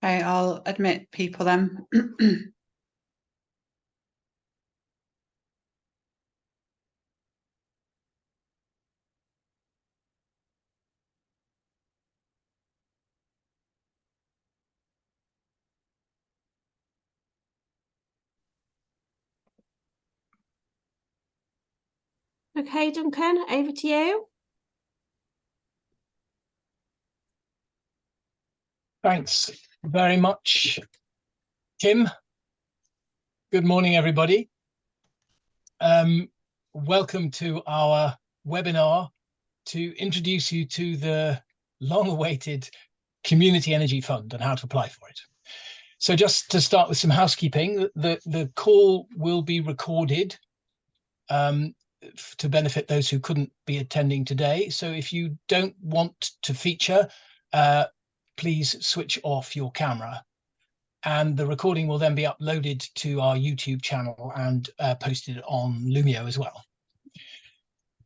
Okay, I'll admit people then. Okay, Duncan, over to you. Thanks very much, Kim. Good morning, everybody. Welcome to our webinar to introduce you to the long-awaited Community Energy Fund and how to apply for it. So just to start with some housekeeping, the call will be recorded to benefit those who couldn't be attending today. So if you don't want to feature, please switch off your camera. And the recording will then be uploaded to our YouTube channel and posted on Lumio as well.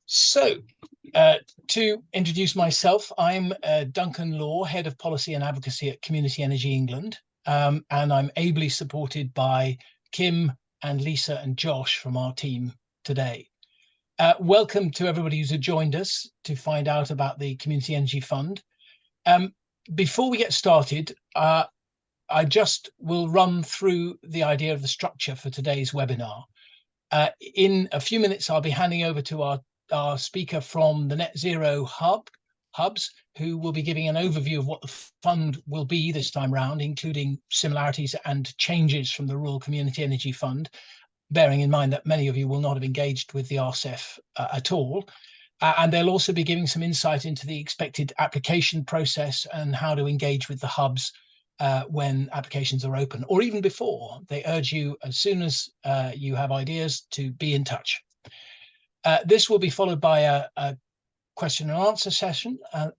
So to introduce myself, I'm Duncan Law, Head of Policy and Advocacy at Community Energy England. And I'm ably supported by Kim and Lisa and Josh from our team today. Welcome to everybody who's joined us to find out about the Community Energy Fund. Before we get started, I just will run through the idea of the structure for today's webinar. In a few minutes, I'll be handing over to our speaker from the Net Zero Hubs, who will be giving an overview of what the fund will be this time round, including similarities and changes from the Rural Community Energy Fund, bearing in mind that many of you will not have engaged with the RCEF at all. And they'll also be giving some insight into the expected application process and how to engage with the hubs when applications are open, or even before. They urge you, as soon as you have ideas, to be in touch. This will be followed by a question and answer session.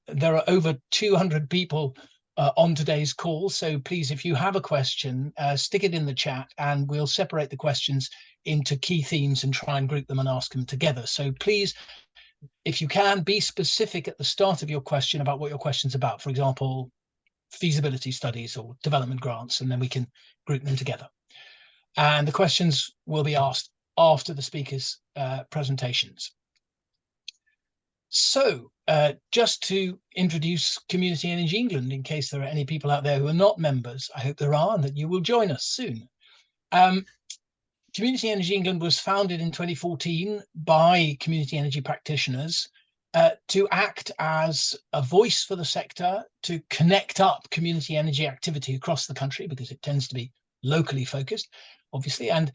There are over 200 people on today's call, so please, if you have a question, stick it in the chat and we'll separate the questions into key themes and try and group them and ask them together. So please, if you can, be specific at the start of your question about what your question's about. For example, feasibility studies or development grants, and then we can group them together. And the questions will be asked after the speakers' presentations. So just to introduce Community Energy England, in case there are any people out there who are not members, I hope there are, and that you will join us soon. Community Energy England was founded in 2014 by community energy practitioners to act as a voice for the sector, to connect up community energy activity across the country, because it tends to be locally focused, obviously, and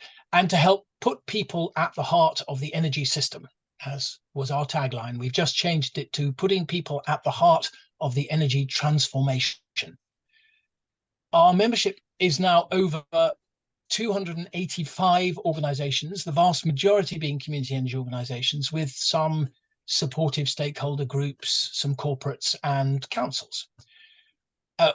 to help put people at the heart of the energy system, as was our tagline. We've just changed it to putting people at the heart of the energy transformation. Our membership is now over 285 organisations, the vast majority being community energy organisations, with some supportive stakeholder groups, some corporates and councils.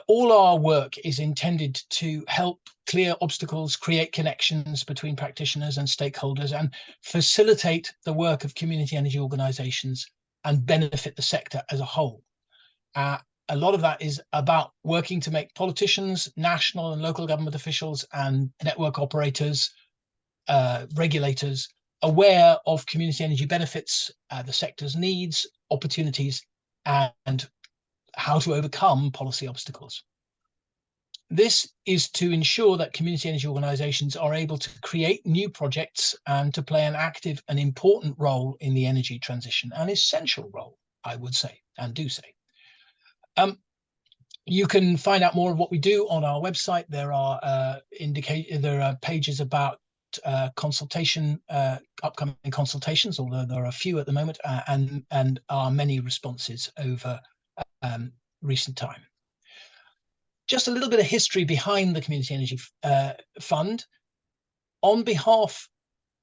All our work is intended to help clear obstacles, create connections between practitioners and stakeholders, and facilitate the work of community energy organisations and benefit the sector as a whole. A lot of that is about working to make politicians, national and local government officials and network operators, regulators, aware of community energy benefits, the sector's needs, opportunities, and how to overcome policy obstacles. This is to ensure that community energy organisations are able to create new projects and to play an active and important role in the energy transition, an essential role, I would say, and do say. You can find out more of what we do on our website. There are pages about consultation, upcoming consultations, although there are a few at the moment, and our many responses over recent time. Just a little bit of history behind the Community Energy Fund. On behalf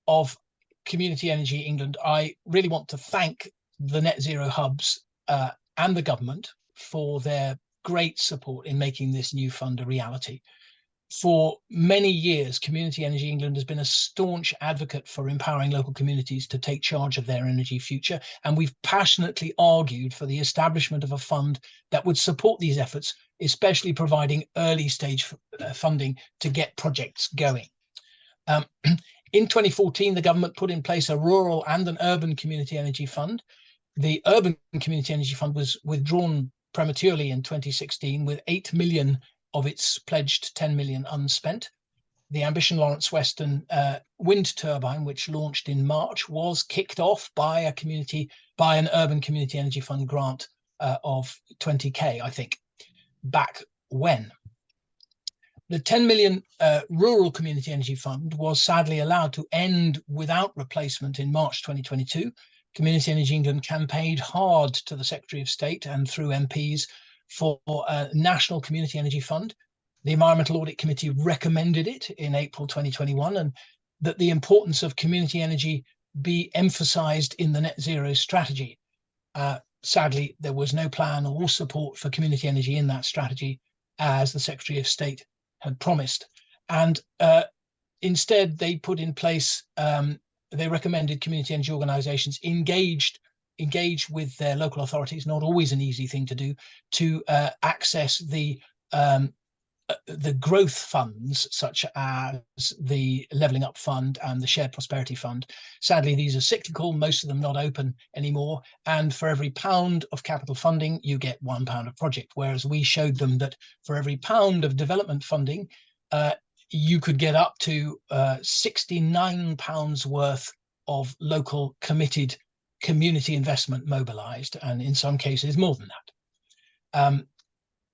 of Community Energy England, I really want to thank the Net Zero Hubs and the government for their great support in making this new fund a reality. For many years, Community Energy England has been a staunch advocate for empowering local communities to take charge of their energy future. And we've passionately argued for the establishment of a fund that would support these efforts, especially providing early stage funding to get projects going. In 2014, the government put in place a rural and an urban community energy fund. The urban community energy fund was withdrawn prematurely in 2016 with 8 million of its pledged 10 million unspent. The Ambition Lawrence Western wind turbine, which launched in March, was kicked off by an urban community energy fund grant of 20k, I think, back when. The 10 million rural community energy fund was sadly allowed to end without replacement in March 2022. Community Energy England campaigned hard to the Secretary of State and through MPs for a national community energy fund. The Environmental Audit Committee recommended it in April 2021, and that the importance of community energy be emphasised in the net zero strategy. Sadly, there was no plan or support for community energy in that strategy, as the Secretary of State had promised. And instead, they put in place, they recommended community energy organisations engage with their local authorities, not always an easy thing to do, to access the growth funds such as the Levelling Up Fund and the Shared Prosperity Fund. Sadly, these are cyclical, most of them not open anymore. And for every £1 of capital funding, you get £1 of project. Whereas we showed them that for every £1 of development funding, you could get up to £69 worth of local committed community investment mobilised, and in some cases more than that.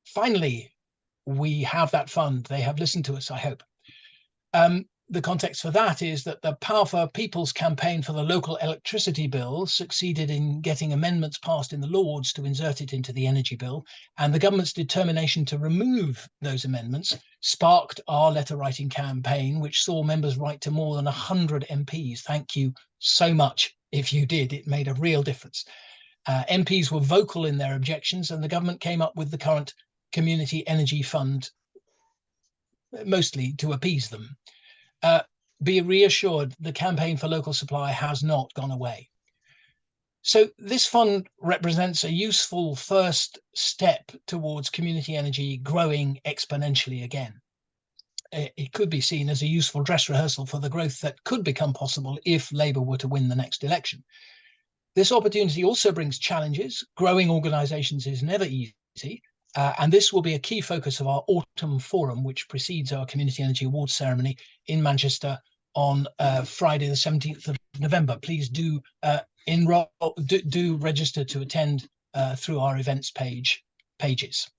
Finally, we have that fund. They have listened to us, I hope. The context for that is that the Power for People's campaign for the local electricity bill succeeded in getting amendments passed in the Lords to insert it into the energy bill, and the government's determination to remove those amendments sparked our letter writing campaign, which saw members write to more than 100 MPs. Thank you so much if you did. It made a real difference. MPs were vocal in their objections, and the government came up with the current Community Energy Fund, mostly to appease them. Be reassured, the campaign for local supply has not gone away. So this fund represents a useful first step towards community energy growing exponentially again. It could be seen as a useful dress rehearsal for the growth that could become possible if Labour were to win the next election. This opportunity also brings challenges. Growing organisations is never easy. And this will be a key focus of our autumn forum, which precedes our Community Energy Awards ceremony in Manchester on Friday, the 17th of November. Please do enroll, do register to attend through our events pages.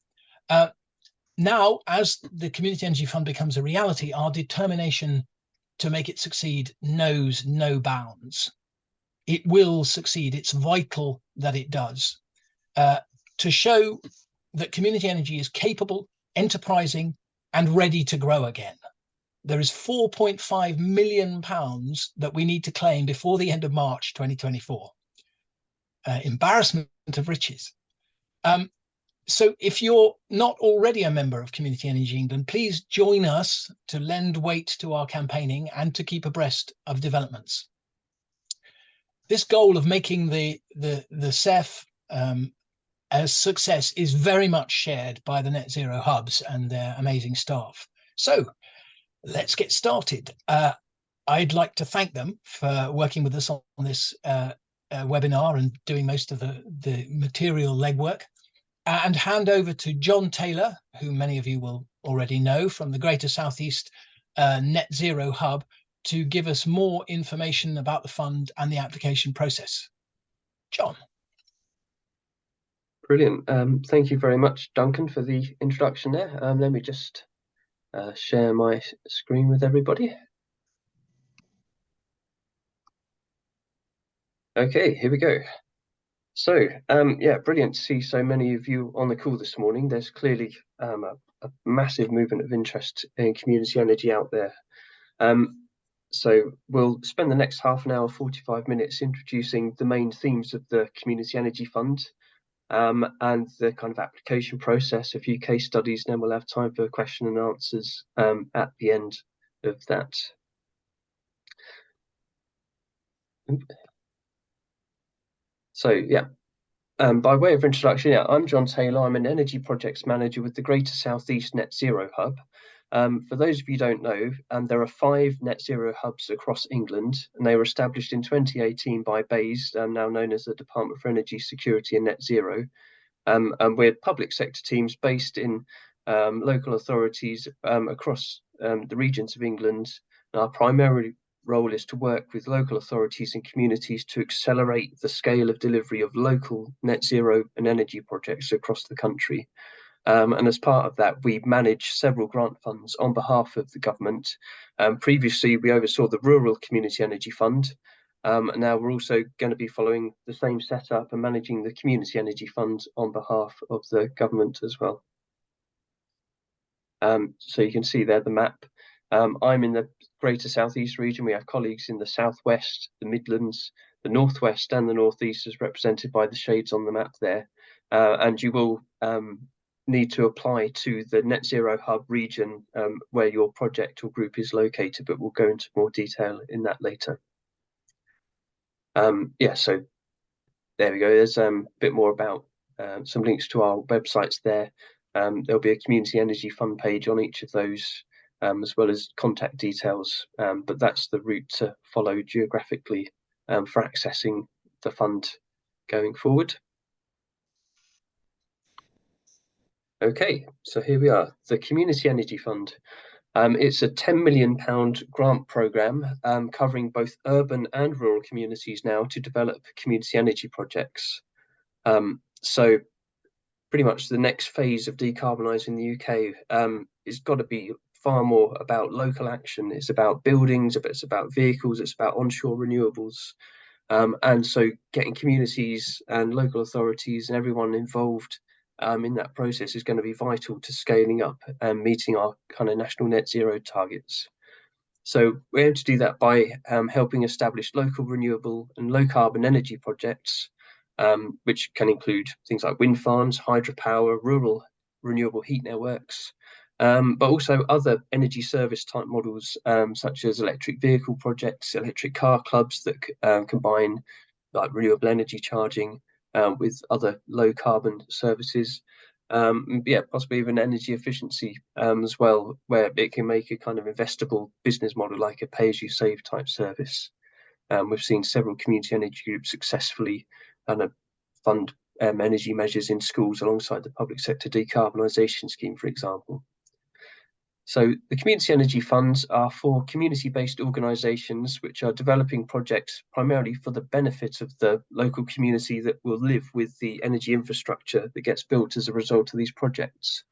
Now, as the Community Energy Fund becomes a reality, our determination to make it succeed knows no bounds. It will succeed. It's vital that it does. To show that community energy is capable, enterprising, and ready to grow again. There is £4.5 million that we need to claim before the end of March 2024. Embarrassment of riches. So if you're not already a member of Community Energy England, please join us to lend weight to our campaigning and to keep abreast of developments. This goal of making the CEF a success is very much shared by the Net Zero Hubs and their amazing staff. So let's get started. I'd like to thank them for working with us on this webinar and doing most of the material legwork, and hand over to John Taylor, who many of you will already know from the Greater South East Net Zero Hub, to give us more information about the fund and the application process. John. Brilliant. Thank you very much, Duncan, for the introduction there. Let me just share my screen with everybody. Okay, here we go. So, yeah, brilliant to see so many of you on the call this morning. There's clearly a massive movement of interest in community energy out there. So we'll spend the next half an hour, 45 minutes introducing the main themes of the Community Energy Fund, and the kind of application process, a few case studies, and then we'll have time for question and answers at the end of that. So yeah, by way of introduction, yeah, I'm John Taylor. I'm an energy projects manager with the Greater South East Net Zero Hub. For those of you who don't know, there are 5 net zero hubs across England, and they were established in 2018 by BEIS, now known as the Department for Energy Security and Net Zero. And we're public sector teams based in local authorities across the regions of England. And our primary role is to work with local authorities and communities to accelerate the scale of delivery of local net zero and energy projects across the country. And as part of that, we manage several grant funds on behalf of the government. Previously, we oversaw the Rural Community Energy Fund. And now we're also going to be following the same setup and managing the Community Energy Fund on behalf of the government as well. So you can see there the map. I'm in the Greater South East region. We have colleagues in the Southwest, the Midlands, the Northwest and the Northeast, as represented by the shades on the map there. And you will need to apply to the Net Zero Hub region where your project or group is located, but we'll go into more detail in that later. Yeah, so there we go. There's a bit more about some links to our websites there. There'll be a Community Energy Fund page on each of those, as well as contact details, but that's the route to follow geographically for accessing the fund going forward. Okay, so here we are, the Community Energy Fund. It's a £10 million grant programme covering both urban and rural communities now to develop community energy projects. So pretty much the next phase of decarbonising the UK has got to be far more about local action. It's about buildings, it's about vehicles, it's about onshore renewables. And so getting communities and local authorities and everyone involved in that process is going to be vital to scaling up and meeting our kind of national net zero targets. So we're able to do that by helping establish local renewable and low carbon energy projects, which can include things like wind farms, hydropower, rural renewable heat networks, but also other energy service type models, such as electric vehicle projects, electric car clubs that combine like renewable energy charging with other low carbon services. Yeah, possibly even energy efficiency as well, where it can make a kind of investable business model like a pay-as-you-save type service. We've seen several community energy groups successfully fund energy measures in schools alongside the public sector decarbonisation scheme, for example. So the community energy funds are for community-based organisations which are developing projects primarily for the benefit of the local community that will live with the energy infrastructure that gets built as a result of these projects.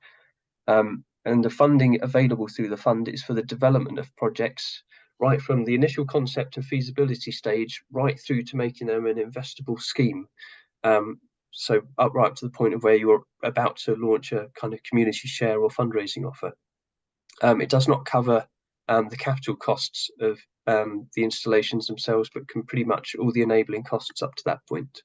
And the funding available through the fund is for the development of projects right from the initial concept and feasibility stage right through to making them an investable scheme. So up right to the point of where you're about to launch a kind of community share or fundraising offer. It does not cover the capital costs of the installations themselves, but can pretty much all the enabling costs up to that point.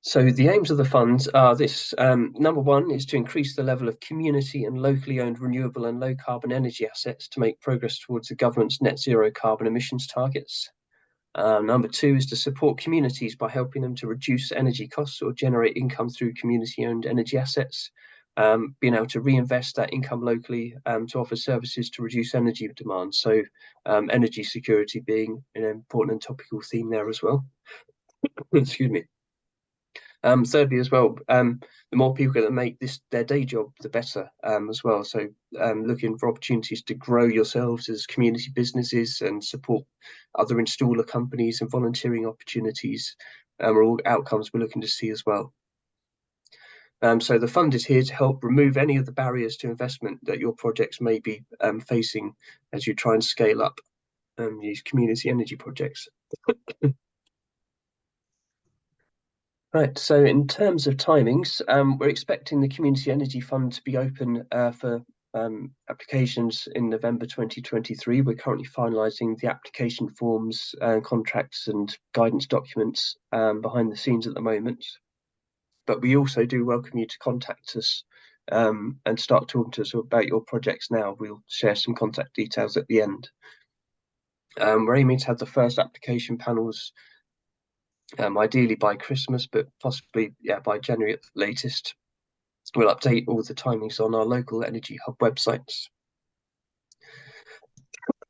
So the aims of the funds are this. Number one is to increase the level of community and locally owned renewable and low carbon energy assets to make progress towards the government's net zero carbon emissions targets. Number two is to support communities by helping them to reduce energy costs or generate income through community owned energy assets. Being able to reinvest that income locally to offer services to reduce energy demand. So energy security being an important and topical theme there as well. Excuse me. Thirdly as well, the more people that make this their day job, the better as well. So looking for opportunities to grow yourselves as community businesses and support other installer companies and volunteering opportunities are all outcomes we're looking to see as well. So the fund is here to help remove any of the barriers to investment that your projects may be facing as you try and scale up these community energy projects. Right, so in terms of timings, we're expecting the Community Energy Fund to be open for applications in November 2023. We're currently finalising the application forms, contracts and guidance documents behind the scenes at the moment. But we also do welcome you to contact us and start talking to us about your projects now. We'll share some contact details at the end. We're aiming to have the first application panels ideally by Christmas, but possibly by January at the latest. We'll update all the timings on our local Energy Hub websites.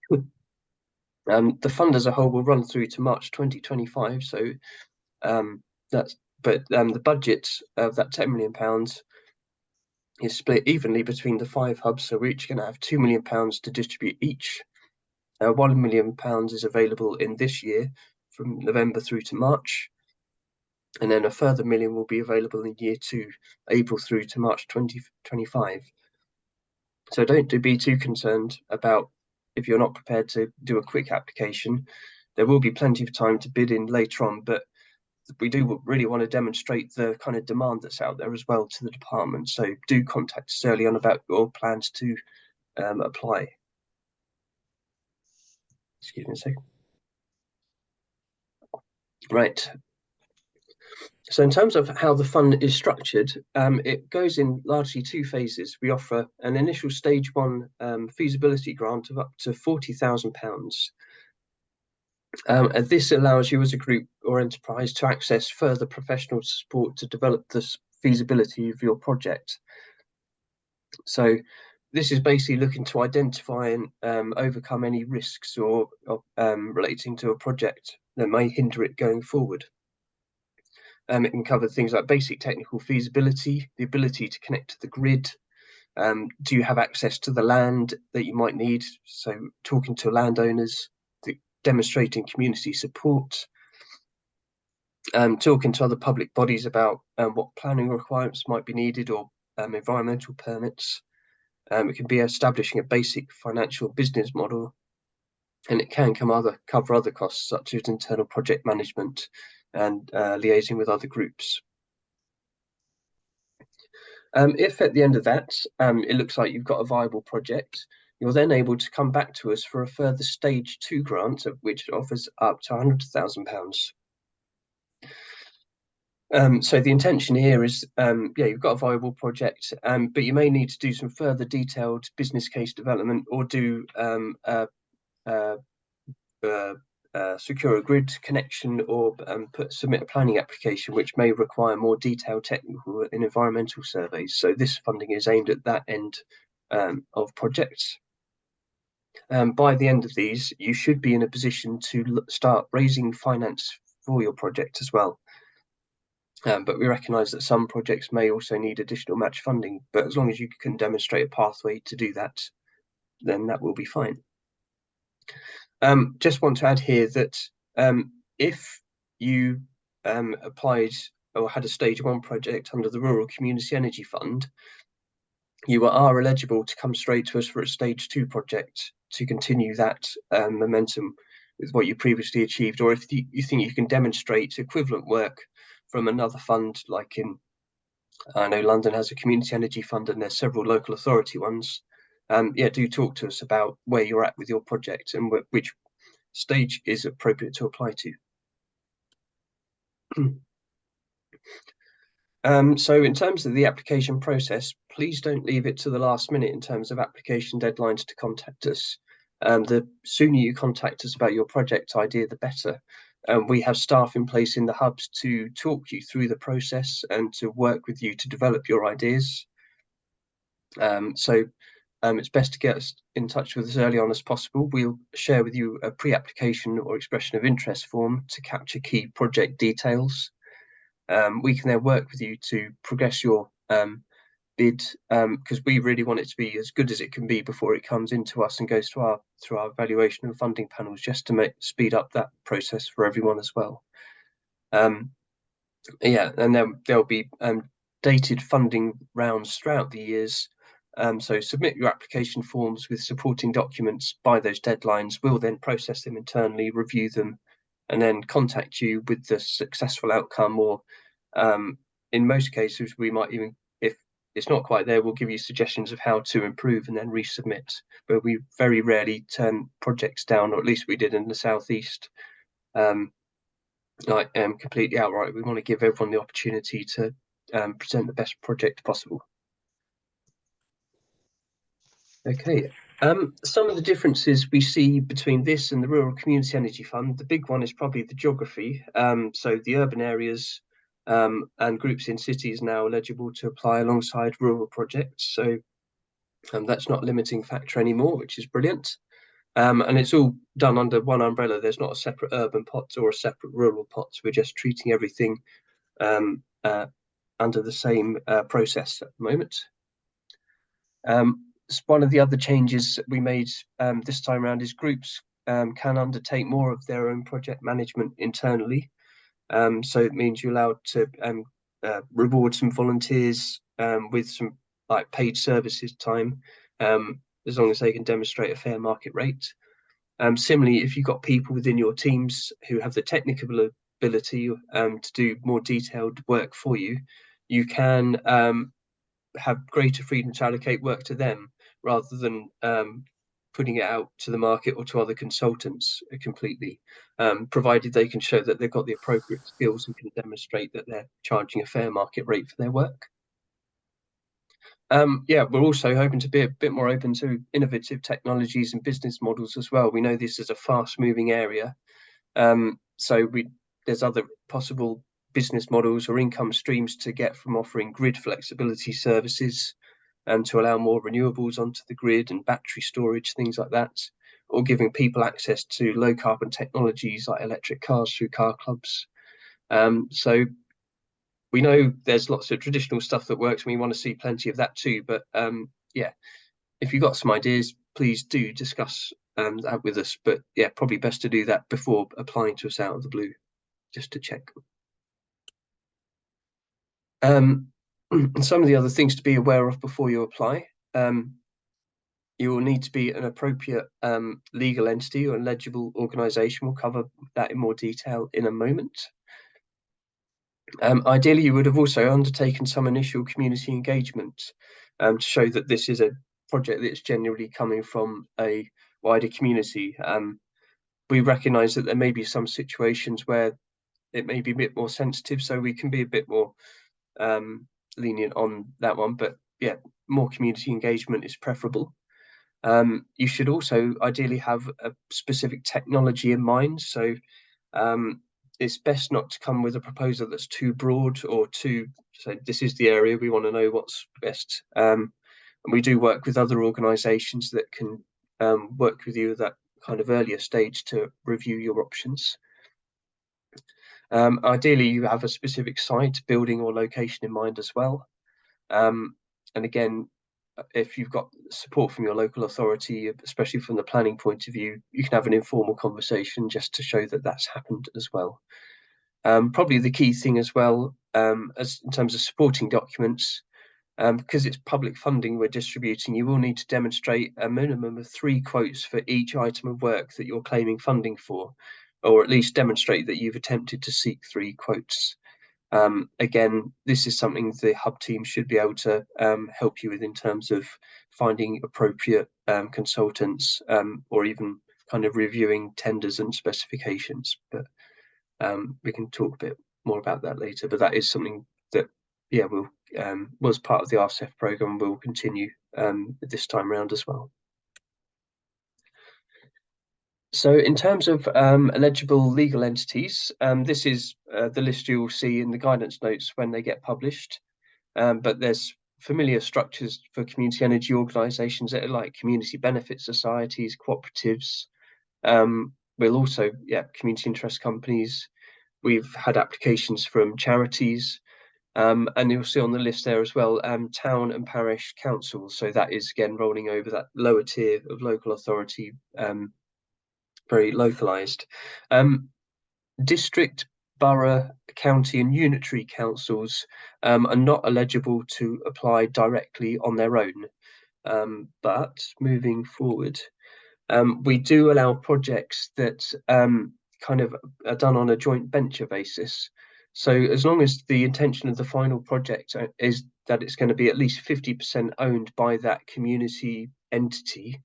The fund as a whole will run through to March 2025. So the budget of that £10 million is split evenly between the 5 hubs. So we're each going to have £2 million to distribute each. £1 million is available in this year from November through to March. And then a further £1 million will be available in year 2, April through to March 2025. So don't be too concerned about if you're not prepared to do a quick application. There will be plenty of time to bid in later on, but we do really want to demonstrate the kind of demand that's out there as well to the department. So do contact us early on about your plans to apply. Excuse me a second. Right. So in terms of how the fund is structured, it goes in largely 2 phases. We offer an initial stage 1 feasibility grant of up to £40,000. And this allows you as a group or enterprise to access further professional support to develop the feasibility of your project. So this is basically looking to identify and overcome any risks or relating to a project that may hinder it going forward. It can cover things like basic technical feasibility, the ability to connect to the grid. Do you have access to the land that you might need? So talking to landowners, demonstrating community support, talking to other public bodies about what planning requirements might be needed or environmental permits. It can be establishing a basic financial business model, and it can cover other costs such as internal project management and liaising with other groups. If at the end of that it looks like you've got a viable project, you're then able to come back to us for a further stage 2 grant, of which offers up to £100,000. So the intention here is, you've got a viable project, but you may need to do some further detailed business case development or do secure a grid connection or submit a planning application, which may require more detailed technical and environmental surveys. So this funding is aimed at that end of projects. By the end of these, you should be in a position to start raising finance for your project as well. But we recognise that some projects may also need additional match funding, but as long as you can demonstrate a pathway to do that, then that will be fine. Just want to add here that if you applied or had a stage 1 project under the Rural Community Energy Fund, you are eligible to come straight to us for a stage 2 project to continue that momentum with what you previously achieved, or if you think you can demonstrate equivalent work from another fund, like I know London has a community energy fund and there's several local authority ones. Do talk to us about where you're at with your project and which stage is appropriate to apply to. So in terms of the application process, please don't leave it to the last minute in terms of application deadlines to contact us. The sooner you contact us about your project idea, the better. We have staff in place in the hubs to talk you through the process and to work with you to develop your ideas. It's best to get us in touch with us early on as possible. We'll share with you a pre-application or expression of interest form to capture key project details. We can then work with you to progress your bid, because we really want it to be as good as it can be before it comes into us and goes through our evaluation and funding panels, just to speed up that process for everyone as well. And then there'll be dated funding rounds throughout the years. So submit your application forms with supporting documents by those deadlines. We'll then process them internally, review them, and then contact you with the successful outcome, or in most cases we might even, if it's not quite there, we'll give you suggestions of how to improve and then resubmit. But we very rarely turn projects down, or at least we did in the Southeast, completely outright. We want to give everyone the opportunity to present the best project possible. Okay, some of the differences we see between this and the Rural Community Energy Fund, the big one is probably the geography. So the urban areas and groups in cities now eligible to apply alongside rural projects. So that's not a limiting factor anymore, which is brilliant. And it's all done under one umbrella. There's not a separate urban pot or a separate rural pot. We're just treating everything under the same process at the moment. One of the other changes we made this time around is groups can undertake more of their own project management internally. So it means you're allowed to reward some volunteers with some like paid services time, as long as they can demonstrate a fair market rate. Similarly, if you've got people within your teams who have the technical ability to do more detailed work for you, you can have greater freedom to allocate work to them rather than putting it out to the market or to other consultants completely, provided they can show that they've got the appropriate skills and can demonstrate that they're charging a fair market rate for their work. Yeah, we're also hoping to be a bit more open to innovative technologies and business models as well. We know this is a fast-moving area, so there's other possible business models or income streams to get from offering grid flexibility services and to allow more renewables onto the grid and battery storage, things like that, or giving people access to low carbon technologies like electric cars through car clubs. So we know there's lots of traditional stuff that works, and we want to see plenty of that too. But yeah, if you've got some ideas, please do discuss that with us. But yeah, probably best to do that before applying to us out of the blue, just to check. Some of the other things to be aware of before you apply. You will need to be an appropriate legal entity or legible organisation. We'll cover that in more detail in a moment. Ideally, you would have also undertaken some initial community engagement to show that this is a project that's genuinely coming from a wider community. We recognise that there may be some situations where it may be a bit more sensitive, so we can be a bit more lenient on that one. But yeah, more community engagement is preferable. You should also ideally have a specific technology in mind. So it's best not to come with a proposal that's too broad or too, so this is the area, we want to know what's best. And we do work with other organisations that can work with you at that kind of earlier stage to review your options. Ideally, you have a specific site, building or location in mind as well. And again, if you've got support from your local authority, especially from the planning point of view, you can have an informal conversation just to show that that's happened as well. Probably the key thing as well, as in terms of supporting documents, because it's public funding we're distributing, you will need to demonstrate a minimum of 3 quotes for each item of work that you're claiming funding for, or at least demonstrate that you've attempted to seek 3 quotes. Again, this is something the hub team should be able to help you with in terms of finding appropriate consultants, or even kind of reviewing tenders and specifications. But we can talk a bit more about that later. But that is something that, yeah, was part of the RCEF programme and will continue this time around as well. So in terms of eligible legal entities, this is the list you will see in the guidance notes when they get published. But there's familiar structures for community energy organisations that are like community benefit societies, cooperatives. We'll also, yeah, community interest companies. We've had applications from charities. And you'll see on the list there as well, town and parish councils. So that is, again, rolling over that lower tier of local authority, very localised. District, borough, county and unitary councils are not eligible to apply directly on their own. But moving forward, we do allow projects that kind of are done on a joint venture basis. So as long as the intention of the final project is that it's going to be at least 50% owned by that community entity,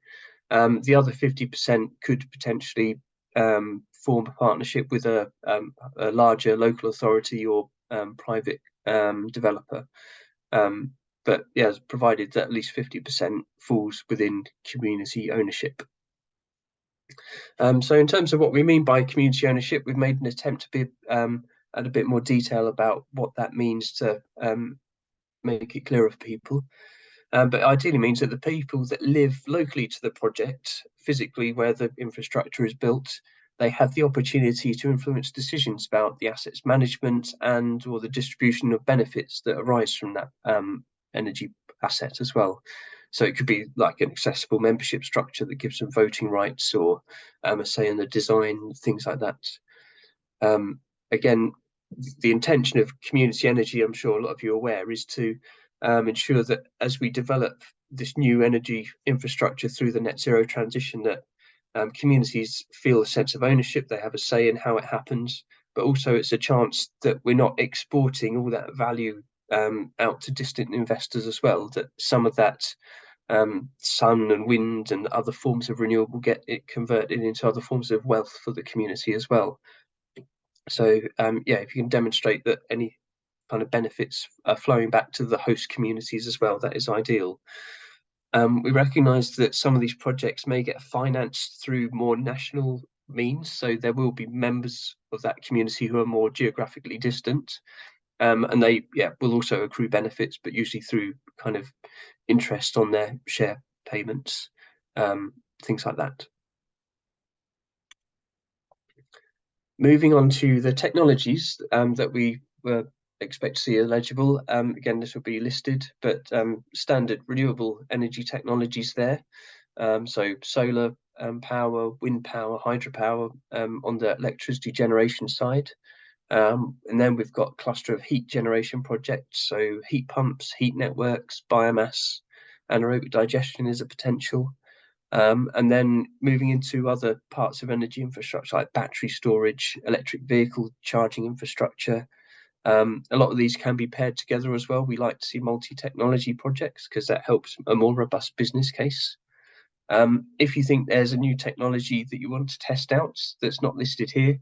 the other 50% could potentially form a partnership with a larger local authority or private developer. But yeah, provided that at least 50% falls within community ownership. So in terms of what we mean by community ownership, we've made an attempt to be add a bit more detail about what that means to make it clearer for people. But ideally means that the people that live locally to the project, physically where the infrastructure is built, they have the opportunity to influence decisions about the assets management and or the distribution of benefits that arise from that energy asset as well. So it could be like an accessible membership structure that gives them voting rights or a say in the design, things like that. Again, the intention of community energy, I'm sure a lot of you are aware, is to ensure that as we develop this new energy infrastructure through the net zero transition, that communities feel a sense of ownership, they have a say in how it happens, but also it's a chance that we're not exporting all that value out to distant investors as well, that some of that sun and wind and other forms of renewable get it converted into other forms of wealth for the community as well. So yeah, if you can demonstrate that any kind of benefits are flowing back to the host communities as well, that is ideal. We recognise that some of these projects may get financed through more national means, so there will be members of that community who are more geographically distant, and they will also accrue benefits, but usually through kind of interest on their share payments, things like that. Moving on to the technologies that we expect to see eligible. Again, this will be listed, but standard renewable energy technologies there. So solar power, wind power, hydropower on the electricity generation side. And then we've got a cluster of heat generation projects. So heat pumps, heat networks, biomass, anaerobic digestion is a potential. And then moving into other parts of energy infrastructure like battery storage, electric vehicle charging infrastructure. A lot of these can be paired together as well. We like to see multi-technology projects because that helps a more robust business case. If you think there's a new technology that you want to test out that's not listed here,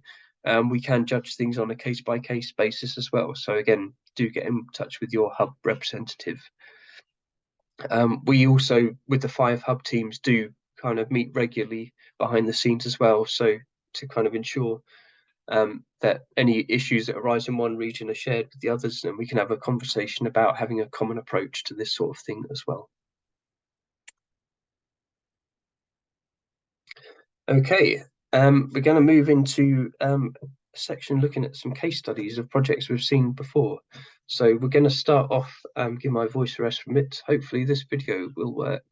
we can judge things on a case-by-case basis as well. So again, do get in touch with your hub representative. We also, with the 5 hub teams, do kind of meet regularly behind the scenes as well. So to kind of ensure that any issues that arise in one region are shared with the others, and we can have a conversation about having a common approach to this sort of thing as well. Okay, we're going to move into a section looking at some case studies of projects we've seen before. So we're going to start off, give my voice a rest from it. Hopefully this video will work.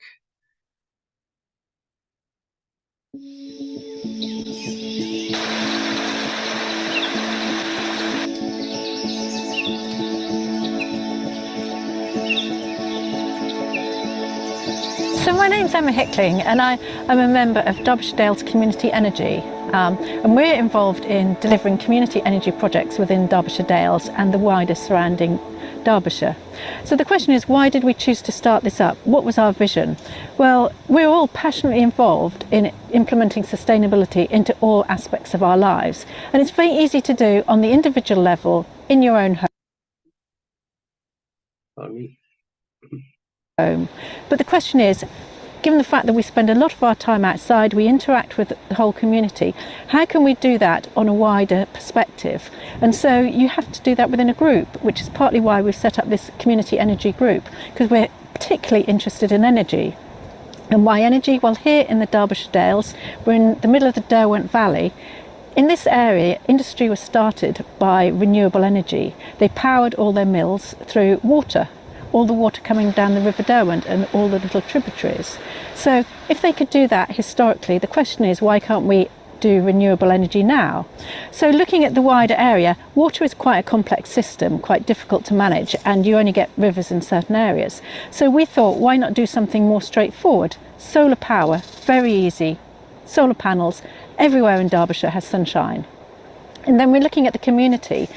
So my name's Emma Hickling and I am a member of Derbyshire Dales Community Energy, and we're involved in delivering community energy projects within Derbyshire Dales and the wider surrounding Derbyshire. So the question is, why did we choose to start this up? What was our vision? Well, we're all passionately involved in implementing sustainability into all aspects of our lives, and it's very easy to do on the individual level in your own home. But the question is, given the fact that we spend a lot of our time outside, we interact with the whole community, how can we do that on a wider perspective? And so you have to do that within a group, which is partly why we've set up this community energy group, because we're particularly interested in energy. And why energy? Well, here in the Derbyshire Dales, we're in the middle of the Derwent Valley. In this area, industry was started by renewable energy. They powered all their mills through water, all the water coming down the River Derwent and all the little tributaries. So if they could do that historically, the question is, why can't we do renewable energy now? So looking at the wider area, water is quite a complex system, quite difficult to manage, and you only get rivers in certain areas. So we thought, why not do something more straightforward? Solar power, very easy. Solar panels, everywhere in Derbyshire has sunshine. And then we're looking at the community.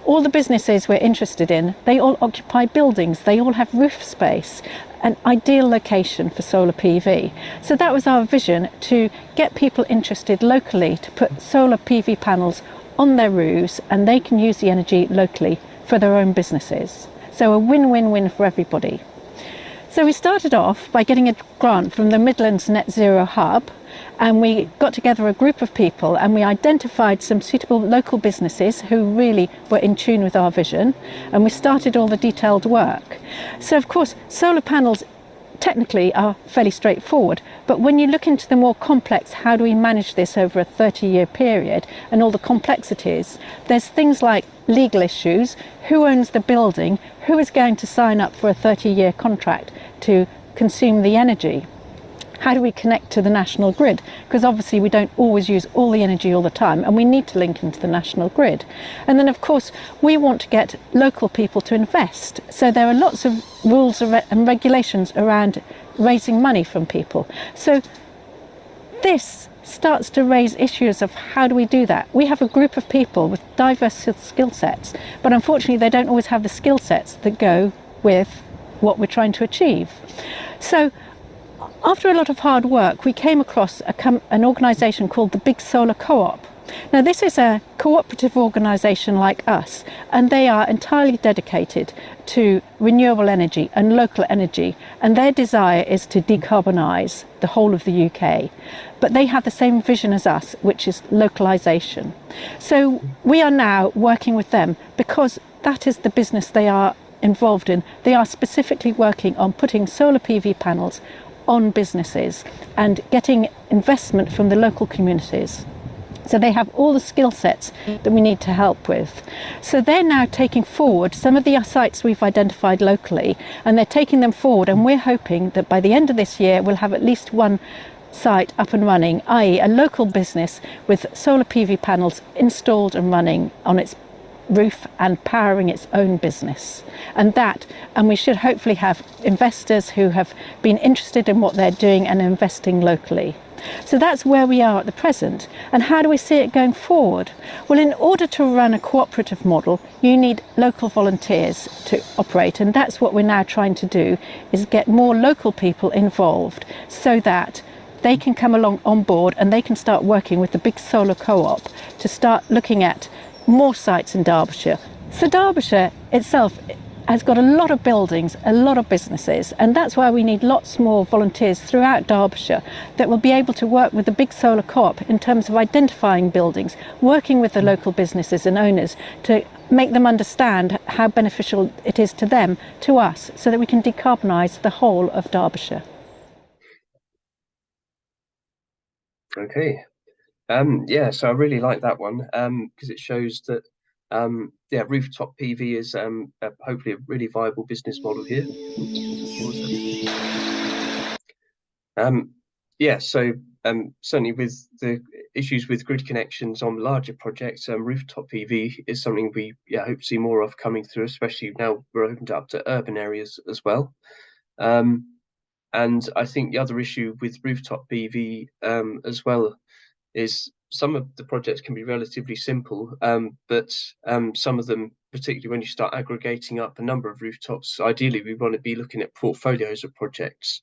all the businesses we're interested in, they all occupy buildings, they all have roof space, an ideal location for solar PV. So that was our vision, to get people interested locally to put solar PV panels on their roofs, and they can use the energy locally for their own businesses. So a win-win-win for everybody. So we started off by getting a grant from the Midlands Net Zero Hub, and we got together a group of people and we identified some suitable local businesses who really were in tune with our vision, and we started all the detailed work. So of course solar panels technically are fairly straightforward, but when you look into the more complex, how do we manage this over a 30-year period and all the complexities, there's things like legal issues, who owns the building, who is going to sign up for a 30-year contract to consume the energy. How do we connect to the national grid? Because obviously we don't always use all the energy all the time, and we need to link into the national grid. And then of course we want to get local people to invest. So there are lots of rules and regulations around raising money from people. So this starts to raise issues of how do we do that? We have a group of people with diverse skill sets, but unfortunately they don't always have the skill sets that go with what we're trying to achieve. So after a lot of hard work, we came across an organisation called the Big Solar Co-op. Now this is a cooperative organisation like us, and they are entirely dedicated to renewable energy and local energy, and their desire is to decarbonise the whole of the UK. But they have the same vision as us, which is localisation. So we are now working with them because that is the business they are involved in. They are specifically working on putting solar PV panels on businesses and getting investment from the local communities. So they have all the skill sets that we need to help with. So they're now taking forward some of the sites we've identified locally, and they're taking them forward, and we're hoping that by the end of this year we'll have at least one site up and running, i.e. a local business with solar PV panels installed and running on its roof and powering its own business. And we should hopefully have investors who have been interested in what they're doing and investing locally. So that's where we are at the present. And how do we see it going forward? Well, in order to run a cooperative model, you need local volunteers to operate, and that's what we're now trying to do, is get more local people involved so that they can come along on board and they can start working with the Big Solar Co-op to start looking at more sites in Derbyshire. So Derbyshire itself has got a lot of buildings, a lot of businesses, and that's why we need lots more volunteers throughout Derbyshire that will be able to work with the Big Solar Co-op in terms of identifying buildings, working with the local businesses and owners to make them understand how beneficial it is to them, to us, so that we can decarbonise the whole of Derbyshire. Okay. Yeah, so I really like that one because it shows that rooftop PV is hopefully a really viable business model here. Certainly with the issues with grid connections on larger projects, rooftop PV is something we hope to see more of coming through, especially now we're opened up to urban areas as well. And I think the other issue with rooftop PV as well is some of the projects can be relatively simple, but some of them, particularly when you start aggregating up a number of rooftops, ideally we want to be looking at portfolios of projects,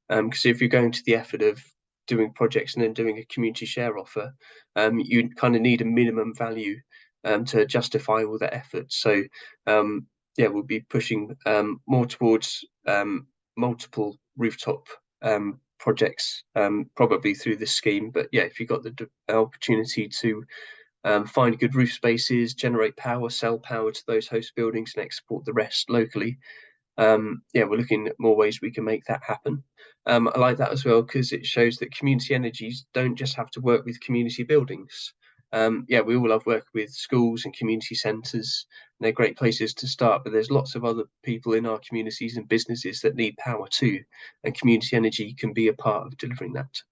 because if you're going to the effort of doing projects and then doing a community share offer, you kind of need a minimum value to justify all that effort. So we'll be pushing more towards multiple rooftop projects probably through this scheme. But yeah, if you've got the opportunity to find good roof spaces, generate power, sell power to those host buildings and export the rest locally, we're looking at more ways we can make that happen. I like that as well because it shows that community energies don't just have to work with community buildings. We all love working with schools and community centres, and they're great places to start, but there's lots of other people in our communities and businesses that need power too, and community energy can be a part of delivering that.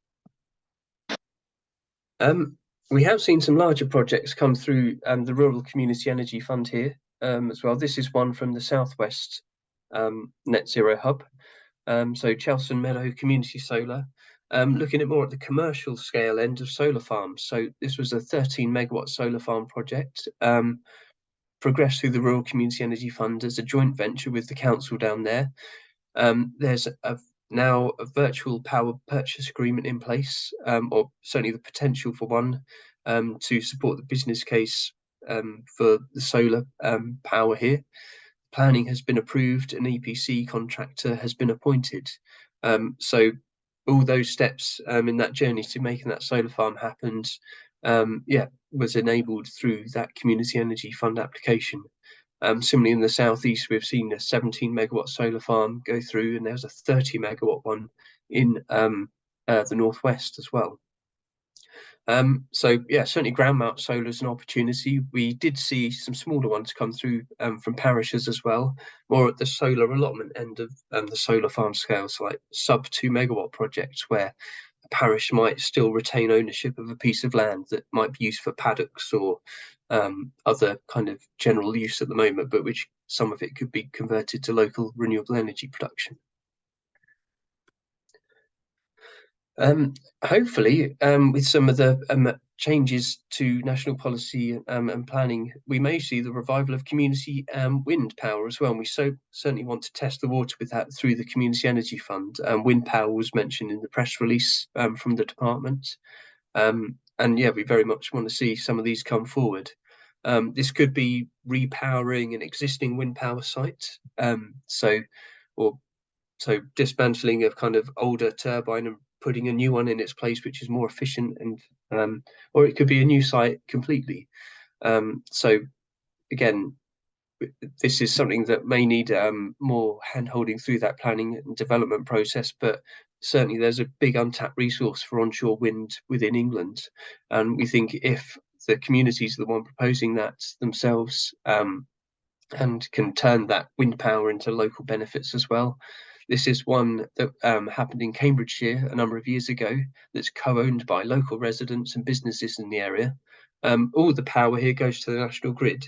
We have seen some larger projects come through the Rural Community Energy Fund here as well. This is one from the Southwest Net Zero Hub. So Chelson Meadow Community Solar, looking at more at the commercial scale end of solar farms. So this was a 13 megawatt solar farm project. progressed through the Rural Community Energy Fund as a joint venture with the council down there. There's now a virtual power purchase agreement in place, or certainly the potential for one, to support the business case for the solar power here. Planning has been approved, an EPC contractor has been appointed. So all those steps in that journey to making that solar farm happen, was enabled through that Community Energy Fund application. Similarly, in the southeast, we've seen a 17 megawatt solar farm go through, and there's a 30 megawatt one in the northwest as well. So yeah, certainly ground mount solar is an opportunity. We did see some smaller ones come through from parishes as well, more at the solar allotment end of the solar farm scale, so like sub 2 megawatt projects where a parish might still retain ownership of a piece of land that might be used for paddocks or other kind of general use at the moment, but which some of it could be converted to local renewable energy production. Hopefully, with some of the changes to national policy and planning, we may see the revival of community wind power as well. And we certainly want to test the water with that through the Community Energy Fund. Wind power was mentioned in the press release from the department. And yeah, we very much want to see some of these come forward. This could be repowering an existing wind power site. So dismantling of kind of older turbine and putting a new one in its place, which is more efficient, and or it could be a new site completely. So again, this is something that may need more hand-holding through that planning and development process, but certainly there's a big untapped resource for onshore wind within England, and we think if the communities are the one proposing that themselves and can turn that wind power into local benefits as well. This is one that happened in Cambridgeshire a number of years ago that's co-owned by local residents and businesses in the area. All the power here goes to the national grid,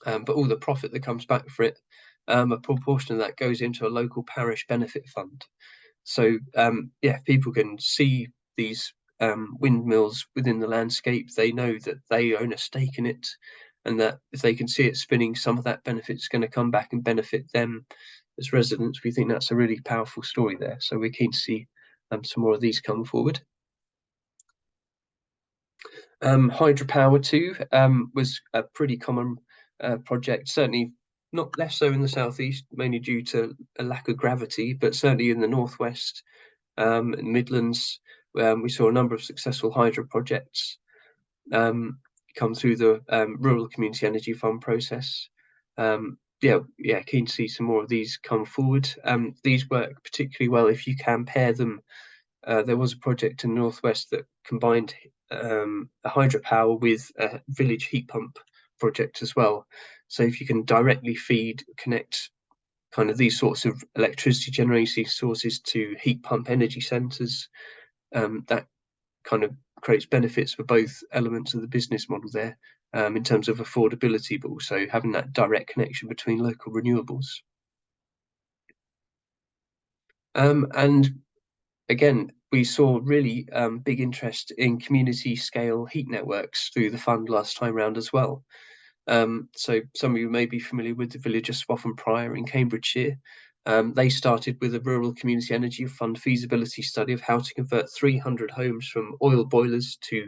but all the profit that comes back for it, a proportion of that goes into a local parish benefit fund. So yeah, people can see these windmills within the landscape. They know that they own a stake in it, and that if they can see it spinning, some of that benefit is going to come back and benefit them as residents. We think that's a really powerful story there. So we're keen to see some more of these come forward. Hydropower too was a pretty common project, certainly not less so in the southeast, mainly due to a lack of gravity, but certainly in the northwest and Midlands, we saw a number of successful hydro projects come through the Rural Community Energy Fund process. Yeah, keen to see some more of these come forward. These work particularly well if you can pair them. There was a project in the northwest that combined a hydropower with a village heat pump project as well. So if you can directly connect kind of these sorts of electricity generating sources to heat pump energy centres, that kind of creates benefits for both elements of the business model there, in terms of affordability, but also having that direct connection between local renewables. And again, we saw really big interest in community scale heat networks through the fund last time round as well. So some of you may be familiar with the village of Swaffham Prior in Cambridgeshire. They started with a Rural Community Energy Fund feasibility study of how to convert 300 homes from oil boilers to